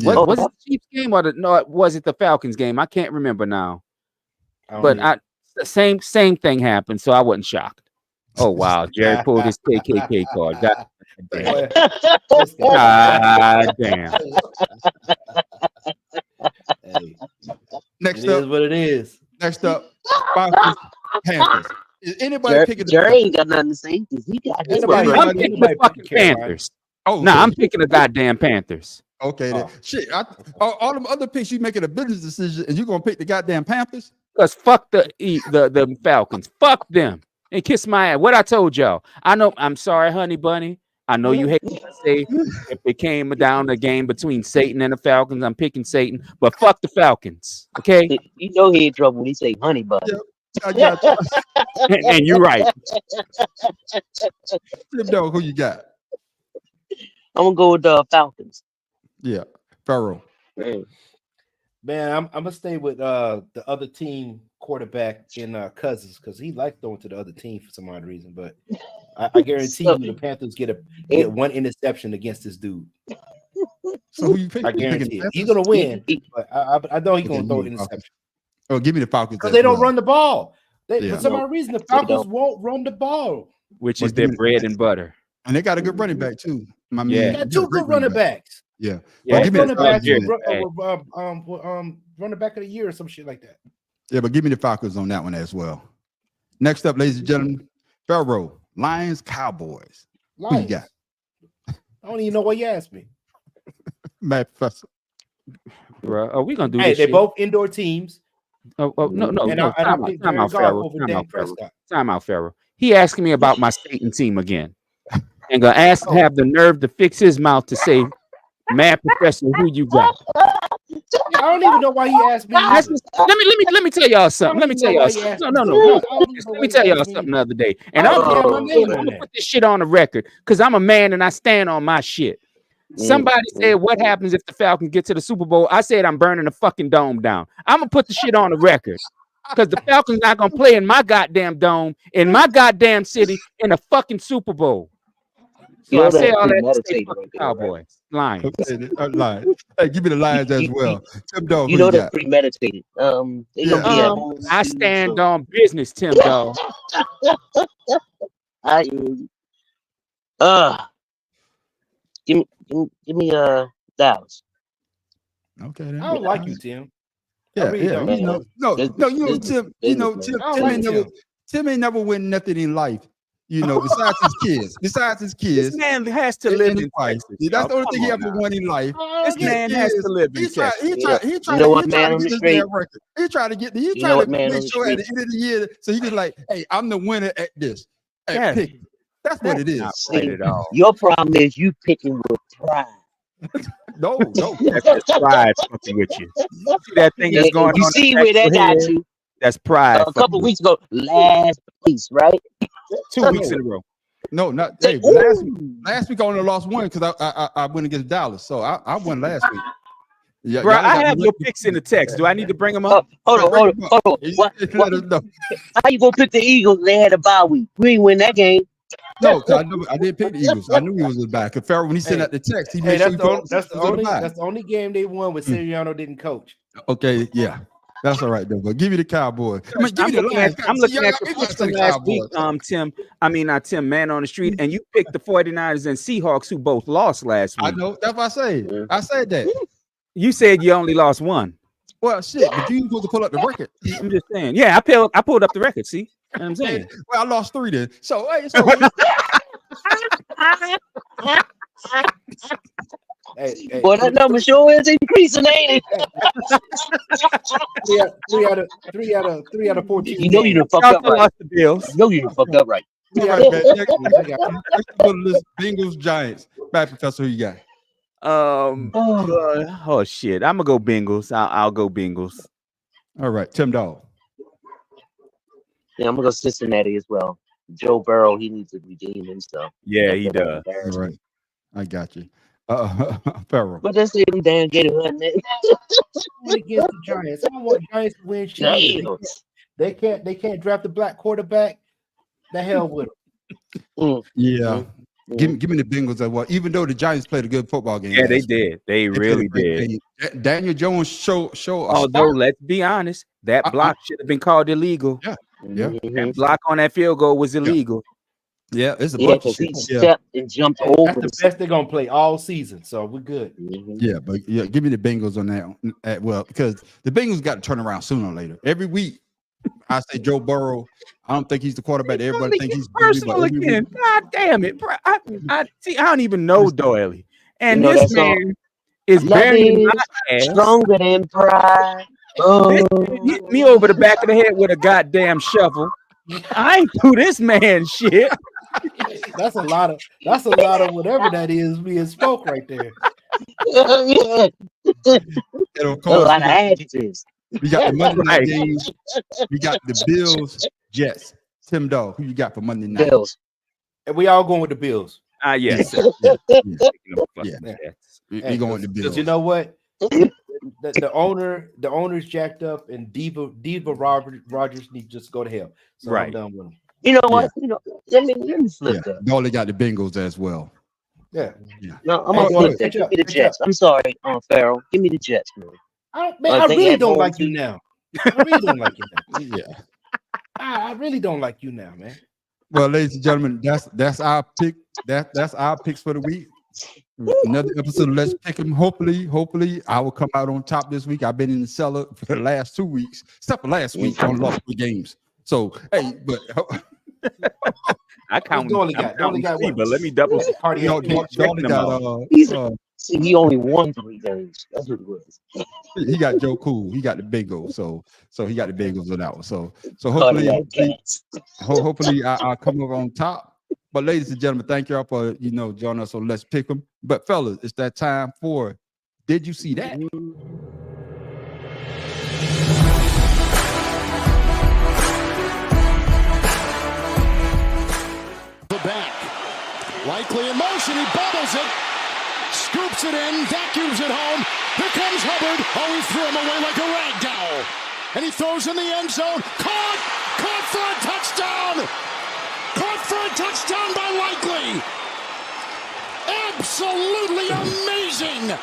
what was it the Chiefs game or was it the Falcons game? I can't remember now. But the same thing happened, so I wasn't shocked. Oh wow, Jerry pulled his KKK card. God damn. God damn. Hey, Next it up, is what it is. next up, Falcons, Panthers. Is anybody picking the Jerry ain't got nothing to say because he got his Anybody- one I'm right. picking anybody the fucking pick Carolina? Panthers. Oh, Nah, okay. I'm picking the goddamn Panthers. Okay, then. Oh. Shit. All them other picks, you making a business decision, and you gonna pick the goddamn Panthers? Because fuck the Falcons. Fuck them. And kiss my ass. What I told y'all. I know. I'm sorry, honey bunny. I know you hate to say if it came down a game between Satan and the Falcons, I'm picking Satan. But fuck the Falcons. Okay? You know he in trouble when he say honey bun. Yeah. I got you. And you're right. Tim Dog, who you got? I'm gonna go with the Falcons. Yeah, Pharaoh. Man, I'm gonna stay with the other team quarterback in Cousins because he likes throwing to the other team for some odd reason. But I guarantee you the Panthers get one interception against this dude. So who you picking? I guarantee it. He's gonna win, but I know he's gonna throw an interception. Oh, give me the Falcons because they don't run the ball. For some odd reason, the Falcons don't. won't run the ball, which is their bread and butter. And they got a good running back too. I mean, they got two good running backs. Yeah, Yeah, give me running backs, the running back of the year or some shit like that. Yeah, but give me the Falcons on that one as well. Next up, ladies and gentlemen, Pharaoh, Lions, Cowboys. Lions. Who you got? I don't even know why you asked me. Matt Professor. Bro, are we gonna do Hey, this they're shit? both indoor teams. No. And I picked Time Jared out, Goff Pharaoh. over Time Dak out, Pharaoh. Prescott. Time out, Pharaoh. He asking me about my Satan team again, and gonna have the nerve to fix his mouth to say, "Mad Professor, who you got?" I don't even know why he asked me. Let me tell y'all something. Let me tell y'all something. No. Let me tell y'all something the other day. And I'm gonna put this shit on the record because I'm a man and I stand on my shit. Somebody said, "What happens if the Falcons get to the Super Bowl?" I said, "I'm burning the fucking dome down." I'm gonna put the shit on the record because the Falcons not gonna play in my goddamn dome in my goddamn city in a fucking Super Bowl. So I say all that to say fucking Cowboys. Lions. Okay, Lions. Hey, give me the Lions as well. Tim Dog, You know that's premeditated. They gonna be at home I too, stand so- on business, Tim Dog. Give me Dallas. Okay, then. I don't like you, Tim. Yeah, I really don't. you know, Tim. You know, Tim ain't never win nothing in life. You know, besides his kids. This man has to live in Texas. That's the only thing he ever won in life. This man has to live in Texas. He tried to make sure at the end of the year, so he was like, "Hey, I'm the winner at this." Hey, pick. That's what it is. See, your problem is you picking with pride. No. That's just pride fucking with you. See that thing that's going on? You see where that got you? That's pride. A couple weeks ago, last place, right? 2 weeks in a row. No, not hey. Last week I only lost one because I went against Dallas, so I won last week. Yeah, bro, I have your picks in the text. Do I need to bring them up? Hold on. What? How you gonna pick the Eagles? They had a bye week. We ain't win that game. No, I didn't pick the Eagles. I knew he was back. Because Pharaoh, when he sent out the text, he made sure that's the only game they won when Sirianno didn't coach. Okay, yeah. That's all right, though. But give me the Cowboys. I'm looking at your picks from last week, Tim. Tim, man on the street, and you picked the 49ers and Seahawks, who both lost last week. I know. That's what I said. I said that. You said you only lost one. Well, shit, but you supposed to pull up the record. I'm just saying. Yeah, I pulled up the record. See? You know what I'm saying? Well, I lost 3 then. So, hey, Hey, boy, that number sure is increasing, ain't it? Three out of 14. You know you done fucked up right. The Bills. You know you done fucked up right. Bengals, Giants. Bad Professor, who you got? Oh shit. I'm gonna go Bengals. I'll go Bengals. All right, Tim Dog. Yeah, I'm gonna go Cincinnati as well. Joe Burrow, he needs to redeem himself. Yeah, he does. All right, I got you. Pharaoh. But that's even damn Gator hunting. Against the Giants. I don't want Giants to win shit. They can't draft a black quarterback. The hell with them. Yeah. Give me the Bengals as well. Even though the Giants played a good football game. Yeah, they did. They really did. Daniel Jones show. Although, let's be honest, that block should have been called illegal. Yeah. That block on that field goal was illegal. Yeah, it's a bunch of shit. He stepped and jumped over. That's the best they're gonna play all season, so we're good. Yeah, but give me the Bengals on that. Well, because the Bengals got to turn around sooner or later. Every week, I say Joe Burrow. I don't think he's the quarterback. Everybody thinks he's personal again. God damn it, bro! I don't even know Doyle, and this man is burying my ass. Stronger than pride. Hit me over the back of the head with a goddamn shovel. I ain't do this man shit. That's a lot of whatever that is being spoke right there. A lot of adjectives. We got the Monday night games. We got the Bills, Jets. Tim Dog, who you got for Monday night? Bills. And we all going with the Bills. Yes. We going to because Bills. you know what? The owner's jacked up, and Diva Rogers need to just go to hell. So Right. I'm done with him. You know what? You know, let me flip that. Dolly got the Bengals as well. Yeah. No, I'm Hey, gonna flip that. catch Give up, me the catch Jets. I'm sorry, Farrell. Give me the Jets, man. I They really had don't home like you team. now. I really don't like you now. Yeah. I really don't like you now, man. Well, ladies and gentlemen, that's our pick. That's our picks for the week. Another episode of Let's Pick 'em. Hopefully, I will come out on top this week. I've been in the cellar for the last 2 weeks, except for last week on lost 3 games. So, hey, but I count. Dolly I'm got? Dolly counting got 3, what? but let me double. Dolly got See, he only won 3 games. That's what it was. he got Joe Cool. He got the Bengals. So he got the Bengals on that one. So hopefully I'll come over on top. But ladies and gentlemen, thank y'all for joining us on Let's Pick 'em. But fellas, it's that time for Did You See That? The back. Likely in motion. He bobbles it. Scoops it in. Vacuums it home. Here comes Hubbard. Oh, he threw him away like a rag doll. And he throws in the end zone. Caught for a touchdown. Caught for a touchdown by Likely. Absolutely amazing.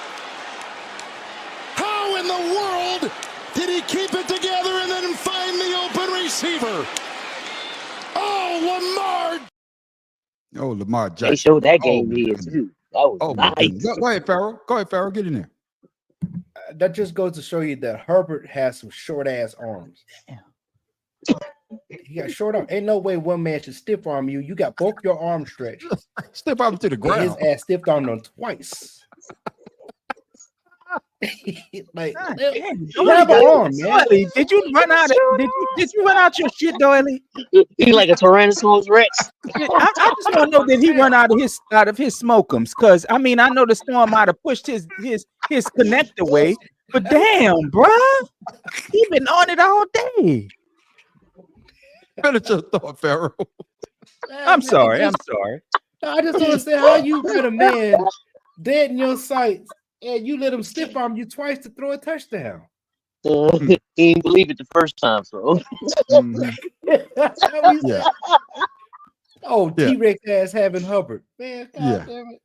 How in the world did he keep it together and then find the open receiver? Oh, Lamar Jackson. They showed that game here too. That was nice. Go ahead, Farrell. Get in there. That just goes to show you that Herbert has some short ass arms. He got short arms. Ain't no way one man should stiff arm you. You got both your arms stretched. Stiff arm to the ground. His ass stiffed arm them twice. Like, you have an arm, man. Did you run out? Did you run out your shit, Doily? He like a Tyrannosaurus Rex. I just want to know, did he run out of his smokums? Because I mean, I know the storm might have pushed his connector away, but damn, bruh, he been on it all day. Finish your thought, Farrell. I'm sorry. I just want to say how you put a man dead in your sights and you let him stiff arm you twice to throw a touchdown. He didn't believe it the first time, so. Yeah. Oh, T-Rex ass having Hubbard, man. God damn it.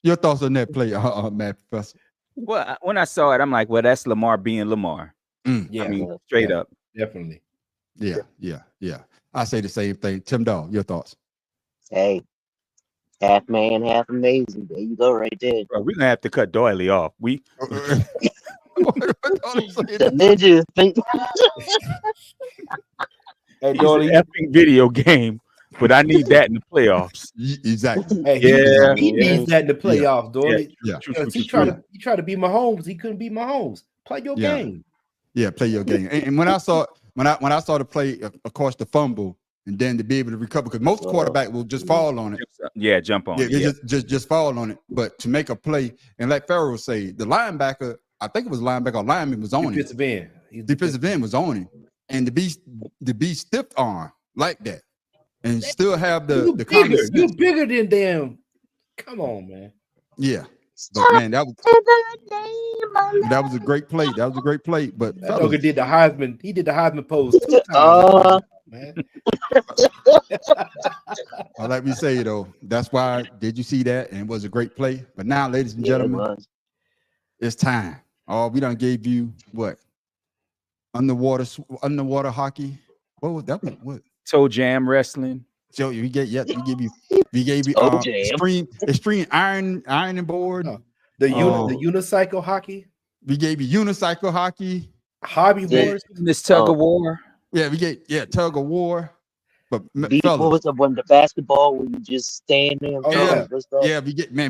Your thoughts on that play, Matt Professor? Well, when I saw it, I'm like, well, that's Lamar being Lamar. Yeah, I mean, straight up. Definitely. Yeah. I say the same thing. Tim Dahl, your thoughts? Hey, half man, half amazing. There you go, right there. Bro, we're gonna have to cut Doily off. The ninja think. Hey, Doily, effing video game, but I need that in the playoffs. Exactly. Hey, he needs that in the playoffs, Doily. Yeah. He tried to beat Mahomes. He couldn't beat Mahomes. Play your game. Yeah, play your game. And when I saw the play, of course, the fumble, and then to be able to recover, because most quarterback will just fall on it. Yeah, jump on it. Yeah. Just fall on it. But to make a play, and like Farrell say, the linebacker, I think it was linebacker or lineman was on Defensive end. Defensive end was on him. And to be stiff arm like that and still have the bigger. You're bigger than them. Come on, man. Yeah. But man, that was a great play. But that dog did the Heisman. He did the Heisman pose 2 times. Man. Well, let me say though, that's why did you see that? And it was a great play. But now, ladies and gentlemen, it's time. Oh, we done gave you what? Underwater hockey. What was that? What? Toe jam wrestling. So we gave you extreme ironing board. The unicycle hockey. We gave you unicycle hockey. Hobby boards. This tug of war. Yeah, we get tug of war. But was the one, the basketball where you just stand there.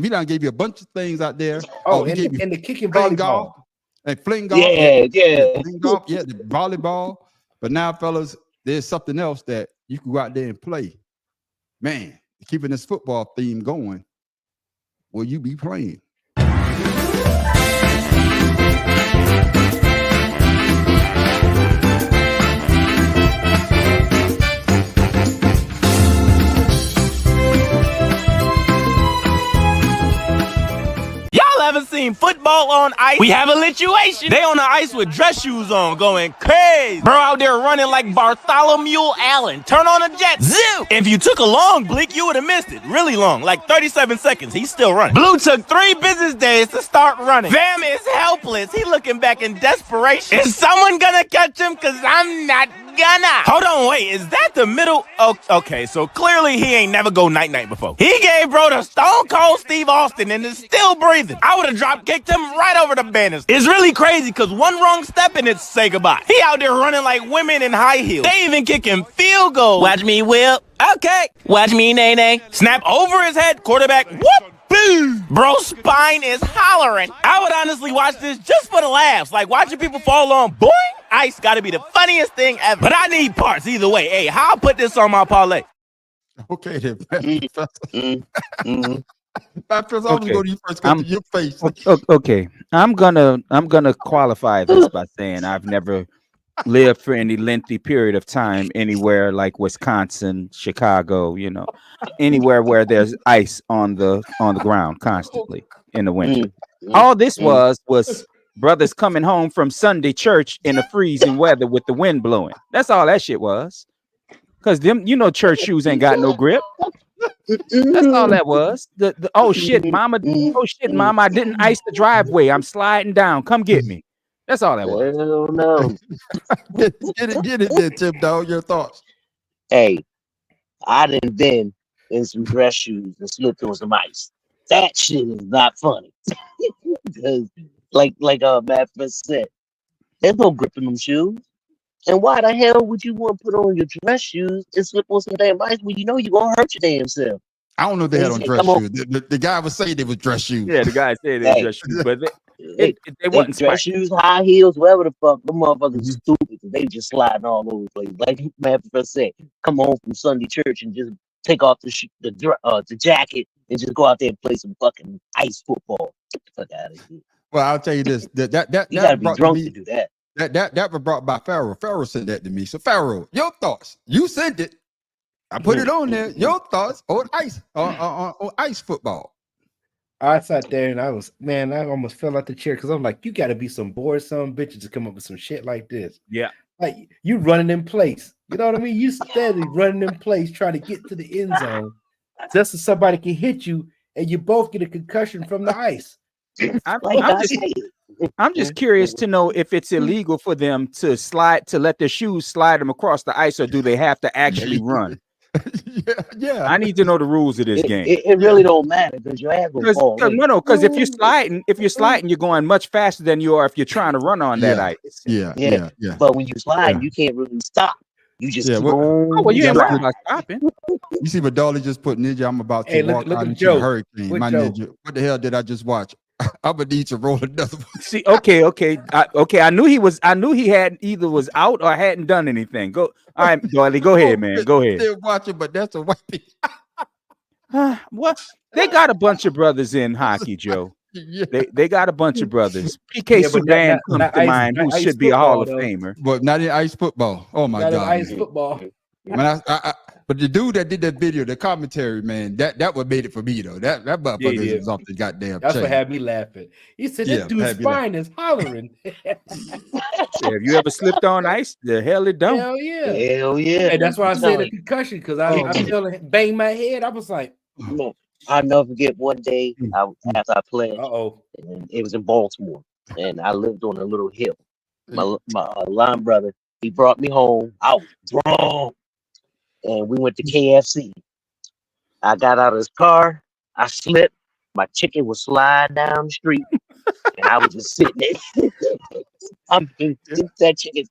We done gave you a bunch of things out there. And the kicking volleyball. And fling golf. Fling golf, the volleyball. But now, fellas, there's something else that you can go out there and play. Man, keeping this football theme going, will you be playing? mean football on ice? We have a lituation. They on the ice with dress shoes on, going crazy. Bro out there running like Bartholomew Allen. Turn on a jet. Zoo. If you took a long blink, you would have missed it. Really long, like 37 seconds. He's still running. Blue took 3 business days to start running. Vam is helpless. He looking back in desperation. Is someone gonna catch him? Cause I'm not gonna. Hold on, wait. Is that the middle? Oh, okay, so clearly he ain't never go night-night before. He gave bro the Stone Cold Steve Austin and is still breathing. I would have drop kicked him right over the banners. It's really crazy because one wrong step and it's say goodbye. He out there running like women in high heels. They even kicking field goals. Watch me whip. Okay. Watch me nay-nay. Snap over his head. Quarterback. Whoop. Boom. Bro's spine is hollering. I would honestly watch this just for the laughs. Like watching people fall on boing. Ice got to be the funniest thing ever. But I need parts either way. Hey, how I put this on my parlay? Okay, then. After I'm gonna go to you first. Go to your face. Okay, I'm gonna qualify this by saying I've never lived for any lengthy period of time anywhere like Wisconsin, Chicago, anywhere where there's ice on the ground constantly in the winter. All this was brothers coming home from Sunday church in the freezing weather with the wind blowing. That's all that shit was. Cause them, church shoes ain't got no grip. That's all that was. The oh shit, mama, I didn't ice the driveway. I'm sliding down. Come get me. That's all that was. Hell no. Get it there, Tim Dog. Your thoughts. Hey, I done been in some dress shoes and slipped on some ice. That shit is not funny. Because like Matt first said, there's no grip in them shoes. And why the hell would you want to put on your dress shoes and slip on some damn ice when you know you're gonna hurt your damn self? I don't know if they had on dress shoes. The guy was saying they was dress shoes. Yeah, the guy said they dress shoes, but they wasn't dress shoes, high heels, whatever the fuck. Them motherfuckers are stupid. They just sliding all over the place. Like Matt first said, come home from Sunday church and just take off the jacket and just go out there and play some fucking ice football. Get the fuck out of here. Well, I'll tell you this. That you gotta be drunk to do that. That was brought by Pharaoh. Pharaoh said that to me. So Pharaoh, your thoughts? You sent it. I put it on there. Your thoughts on ice on ice football? I sat there and I almost fell out the chair because I'm like, you got to be some bored son bitches to come up with some shit like this. Yeah, like you running in place. You know what I mean? You steadily running in place trying to get to the end zone just so somebody can hit you and you both get a concussion from the ice. I'm just curious to know if it's illegal for them to let their shoes slide them across the ice, or do they have to actually run? Yeah. I need to know the rules of this game. It really don't matter because your ass will fall. No, because if you're sliding, you're going much faster than you are if you're trying to run on that ice. Yeah. But when you slide, you can't really stop. You just you ain't worried about stopping. You see what Dolly just put, Ninja? I'm about to walk out into a hurricane. My Ninja, what the hell did I just watch? I'm gonna need to roll another one. See, okay. I knew he had either was out or hadn't done anything. Go, all right, Dolly, go ahead, man. Go ahead. Still watching, but that's a white thing. What? They got a bunch of brothers in hockey, Joe. Yeah. They got a bunch of brothers. PK Subban comes to mind, who should be a Hall of Famer. But not in ice football. Oh my God. Ice football. When but the dude that did that video, the commentary, man, that what made it for me though. That motherfucker is off the goddamn. That's chain. what had me laughing. He said, "This dude's spine is hollering." Have you ever slipped on ice? The hell it don't. Hell yeah. And that's why I said a concussion because I feeling bang my head. I was like, I'll never forget one day after I played. And it was in Baltimore, and I lived on a little hill. My line brother, he brought me home. I was drunk. And we went to KFC. I got out of his car. I slipped. My chicken was sliding down the street. And I was just sitting there. I'm that chicken.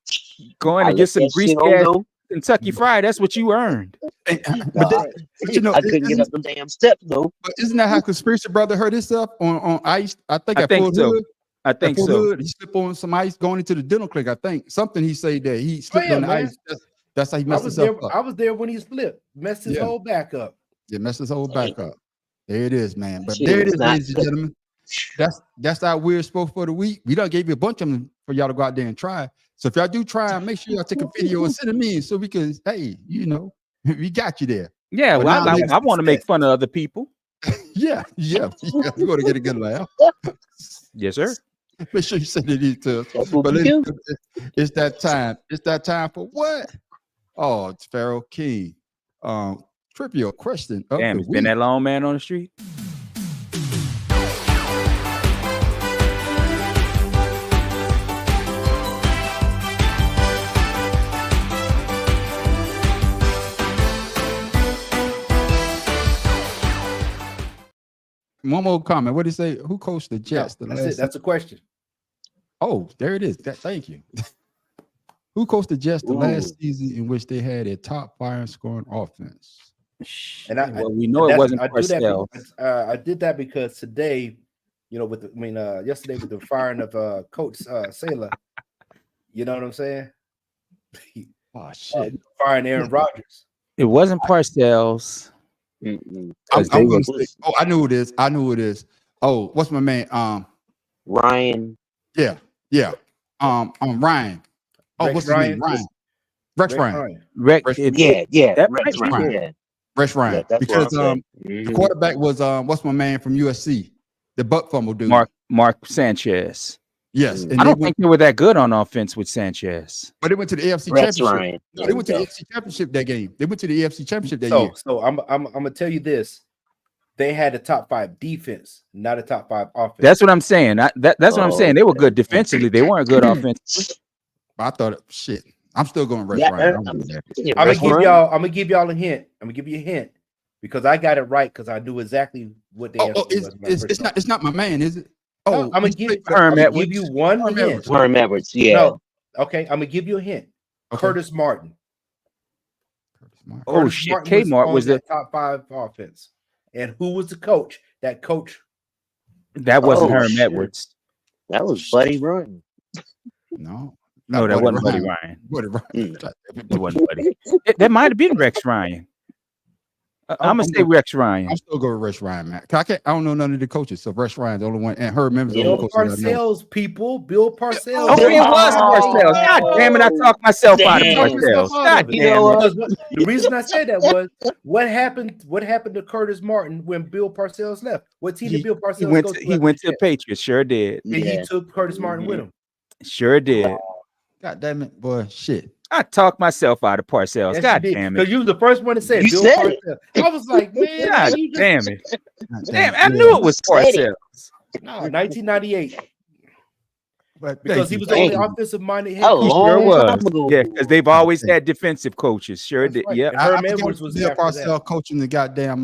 Going to get some grease gas Kentucky Fried. That's what you earned. I couldn't get up the damn steps, though. But isn't that how Conspiracy Brother hurt himself on ice? I think so. I think so. He slipped on some ice going into the dental clinic. I think something he said that he slipped on the ice. That's how he messed himself up. I was there when he slipped, messed his whole back up. Yeah, messed his whole back up. There it is, man. But there it is, ladies and gentlemen. That's our weird sport for the week. We done gave you a bunch of them for y'all to go out there and try. So if y'all do try, make sure y'all take a video and send them in so we can, hey, we got you there. Yeah, well, I want to make fun of other people. Yeah. We're going to get a good laugh. Yes, sir. Make sure you send it to us. That's what But we do. it's that time. It's that time for what? Oh, it's Pharaoh King. Trivial question of Damn, the it's been week. that long man on the street. One more comment. What did he say? Who coached the Jets? That's it. That's a question. Oh, there it is. Thank you. Who coached the Jets the last season in which they had a top firing scoring offense? And we know it wasn't I Parcells. I did that because today, yesterday with the firing of Coach Saylor, you know what I'm saying? Oh shit! Firing Aaron Rodgers. It wasn't Parcells. I'm gonna say, I knew it is. I knew it is. Oh, what's my man? Ryan. Yeah. Ryan. Oh, Rex what's Ryan? his name? Ryan. Rex Ryan. Rex, Yeah. Rex Ryan. Ryan. Rex Ryan. Yeah, that's Because what I'm the quarterback was what's my man from USC? The butt fumble dude. Mark Sanchez. Yes. And I don't think they were that good on offense with Sanchez. But they went to the AFC Rex Championship. Ryan. No, they went to the AFC Championship that game. They went to the AFC Championship that year. So I'm gonna tell you this. They had a top 5 defense, not a top 5 offense. That's what I'm saying. That's what I'm saying. They were good defensively. They weren't good offensively. I thought, shit. I'm still going Rex Ryan. I'm gonna give y'all a hint. I'm gonna give you a hint because I got it right because I knew exactly what they. It's not my man, is it? Oh, I'm gonna give you one hint. Herm Edwards, yeah. No. Okay, I'm gonna give you a hint. Okay. Curtis Martin. Oh shit! Kmart was the top 5 offense, and who was the coach? That coach. That wasn't Herm Edwards. That was Buddy Ryan. No, that wasn't Buddy Ryan. Buddy Ryan. It wasn't Buddy. That might have been Rex Ryan. I'm gonna say Rex Ryan. I'm still going with Rex Ryan, man. I don't know none of the coaches, so Rex Ryan's the only one, and Herb Memphis. Bill Parcells, people. Bill Parcells. Okay, it was Parcells. God damn it! I talked myself out of Parcells. God damn it! The reason I said that was what happened. What happened to Curtis Martin when Bill Parcells left? What team did Bill Parcells go to? He went to the Patriots. Sure did. And he took Curtis Martin with him. Sure did. God damn it, boy! Shit. I talked myself out of Parcells. Yes, God damn it! Because you was the first one to say Bill Parcells. I was like, man, God damn it! Damn, I knew it was Parcells. No, 1998. But because he was only offensive minded. He sure was. Yeah, because they've always had defensive coaches. Sure did. Right. Yep. Herm Edwards was Bill Parcells coaching the goddamn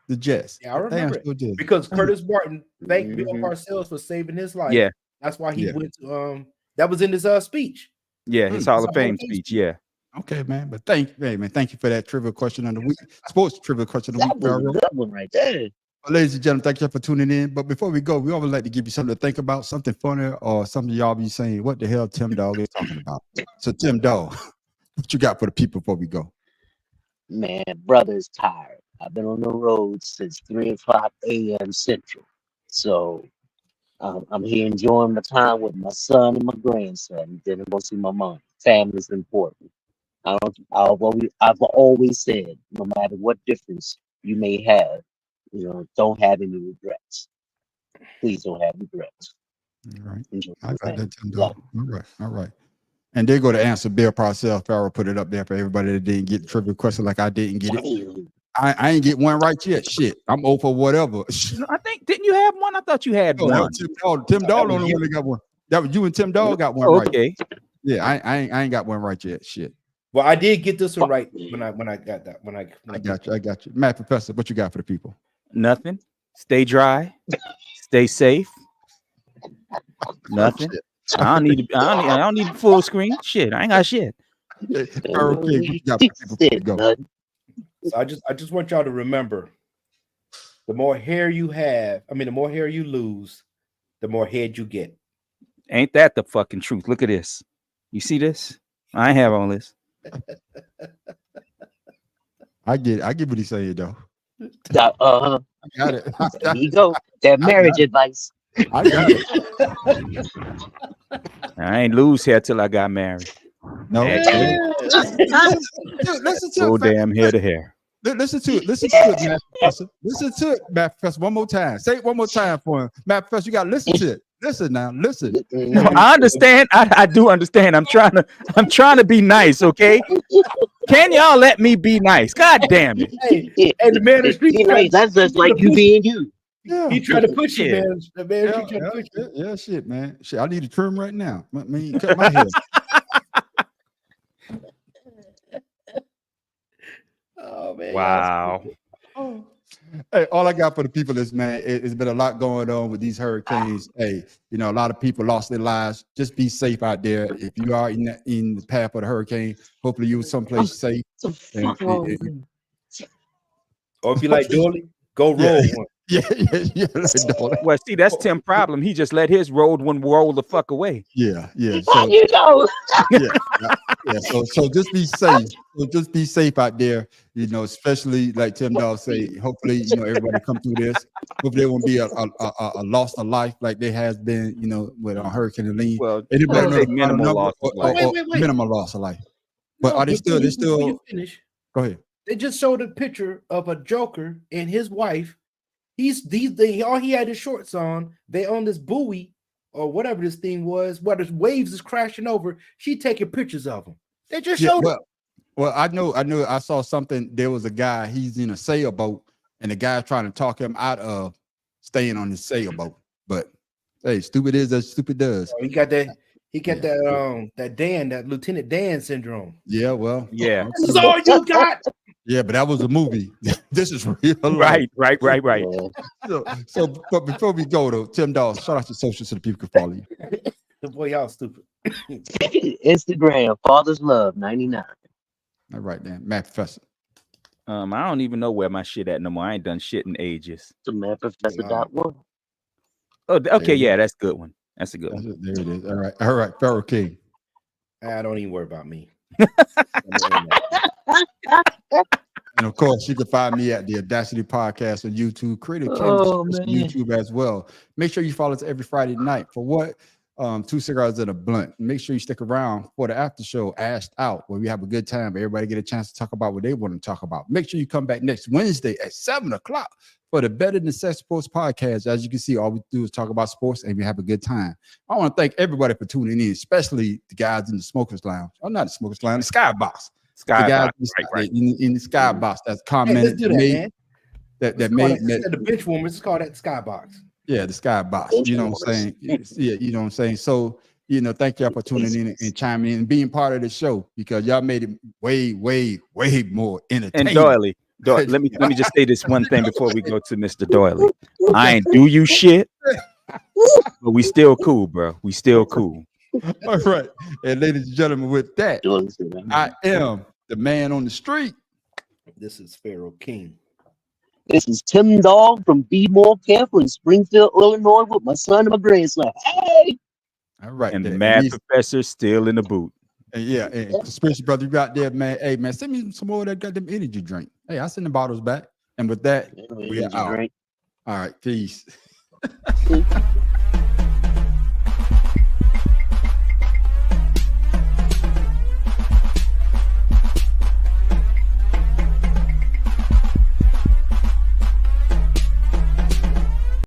the Jets. Yeah, I remember it. Because Curtis Martin thanked Bill Parcells for saving his life. Yeah, that's why he went to that was in his speech. Yeah, his Hall of Fame speech. Yeah. Okay, man. But thank you for that trivia question of the week. Sports trivia question of the week. That was a good one right there. Well, ladies and gentlemen, thank you for tuning in. But before we go, we always like to give you something to think about, something funny, or something y'all be saying, what the hell Tim Dog is talking about. So, Tim Dog, what you got for the people before we go? Man, brother's tired. I've been on the road since 3:00 a.m. Central. So I'm here enjoying the time with my son and my grandson. Then I'm gonna see my mom. Family's important. I've always said, no matter what difference you may have, don't have any regrets. Please don't have regrets. All right. I got that, Tim Dog. All right. And they go to answer Bill Parcells. Pharaoh put it up there for everybody that didn't get the trivia question like I didn't get it. I ain't get one right yet. Shit, I'm over whatever. I think didn't you have one? I thought you had one. Tim Dog only one got one. That was you and Tim Dog got one right. Okay. Yeah, I ain't got one right yet. Shit. Well, I did get this one right when I got that. I got you. Matt Professor, what you got for the people? Nothing. Stay dry. Stay safe. Nothing. I don't need full screen. Shit, I ain't got shit. So I just want y'all to remember, the more hair you have, the more hair you lose, the more head you get. Ain't that the fucking truth? Look at this. You see this? I ain't have all this. I get what he's saying though. I got it. There you go. That marriage advice. I got it. I ain't lose hair till I got married. No. Go damn hair to hair. Listen to it. Listen to it, Matt Professor. Listen to it, Matt Professor. One more time. Say it one more time for him. Matt Professor, you got to listen to it. Listen now. Listen. No, I understand. I do understand. I'm trying to be nice, okay? Can y'all let me be nice? God damn it. Hey, the man in the street. That's just like you being you. Yeah. He tried to push you, man. The man Yeah, trying to push you. yeah, shit, man. Shit, I need a trim right now. I mean, cut my hair. Oh man. Wow. Hey, all I got for the people is, man, it's been a lot going on with these hurricanes. Hey, you know, a lot of people lost their lives. Just be safe out there. If you are in the path of the hurricane, hopefully you're someplace safe. Or if you like Dooley, go roll one. Yeah. Well, see, that's Tim's problem. He just let his road one roll the fuck away. Yeah. So, you know. Yeah. So just be safe. So just be safe out there. You know, especially like Tim Dawg say. Hopefully, you know, everybody come through this. Hopefully, there won't be a loss of life like there has been. You know, with Hurricane Helene. Well, anybody minimal loss of life. Wait. Minimal loss of life. But are they still? They still. Before you finish, go ahead. They just showed a picture of a Joker and his wife. All he had his shorts on. They on this buoy or whatever this thing was, where the waves is crashing over. She taking pictures of him. They just showed it. Well, I know. I saw something. There was a guy. He's in a sailboat, and the guy's trying to talk him out of staying on his sailboat. But hey, stupid is as stupid does. He got that. He got that Lieutenant Dan syndrome. Yeah, well, yeah. That's all you got. Yeah, but that was a movie. This is real life. Right. But before we go though, Tim Dawg, shout out your socials so the people can follow you. The boy, y'all stupid. Instagram, Father's Love 99. All right, then, Matt Professor. I don't even know where my shit at no more. I ain't done shit in ages. So MattProfessor.1. Oh, okay, yeah, that's a good one. That's a good one. There it is. All right, Pharaoh King. I don't even worry about me. And of course, you can find me at the Audacity Podcast on YouTube, Creative on YouTube as well. Make sure you follow us every Friday night for what? 2 cigars and a blunt. Make sure you stick around for the after show, Ashed Out, where we have a good time. Everybody get a chance to talk about what they want to talk about. Make sure you come back next Wednesday at 7:00 for the Better Than Sex Sports Podcast. As you can see, all we do is talk about sports and we have a good time. I want to thank everybody for tuning in, especially the guys in the Smokers Lounge. Oh, not the Smokers Lounge, the Skybox. The guys right. in the Skybox that's commented. Hey, that made the bench warmers. It's called that Skybox. Yeah, the Skybox. You know what I'm saying? Yeah, you know what I'm saying? So, you know, thank y'all for tuning in and chiming in and being part of the show because y'all made it way more entertaining. And Doily, let me just say this one thing before we go to Mr. Doily. I ain't do you shit, but we still cool, bro. We still cool. All right. And ladies and gentlemen, with that, I am the man on the street. This is Pharaoh King. This is Tim Dawg from Be More Careful in Springfield, Illinois, with my son and my grandson. Hey! All right. And the Mad Professor still in the boot. And yeah, and spiritual brother, you out there, man. Hey, man, send me some more of that goddamn energy drink. Hey, I'll send the bottles back. And with that, we are out. All right, peace.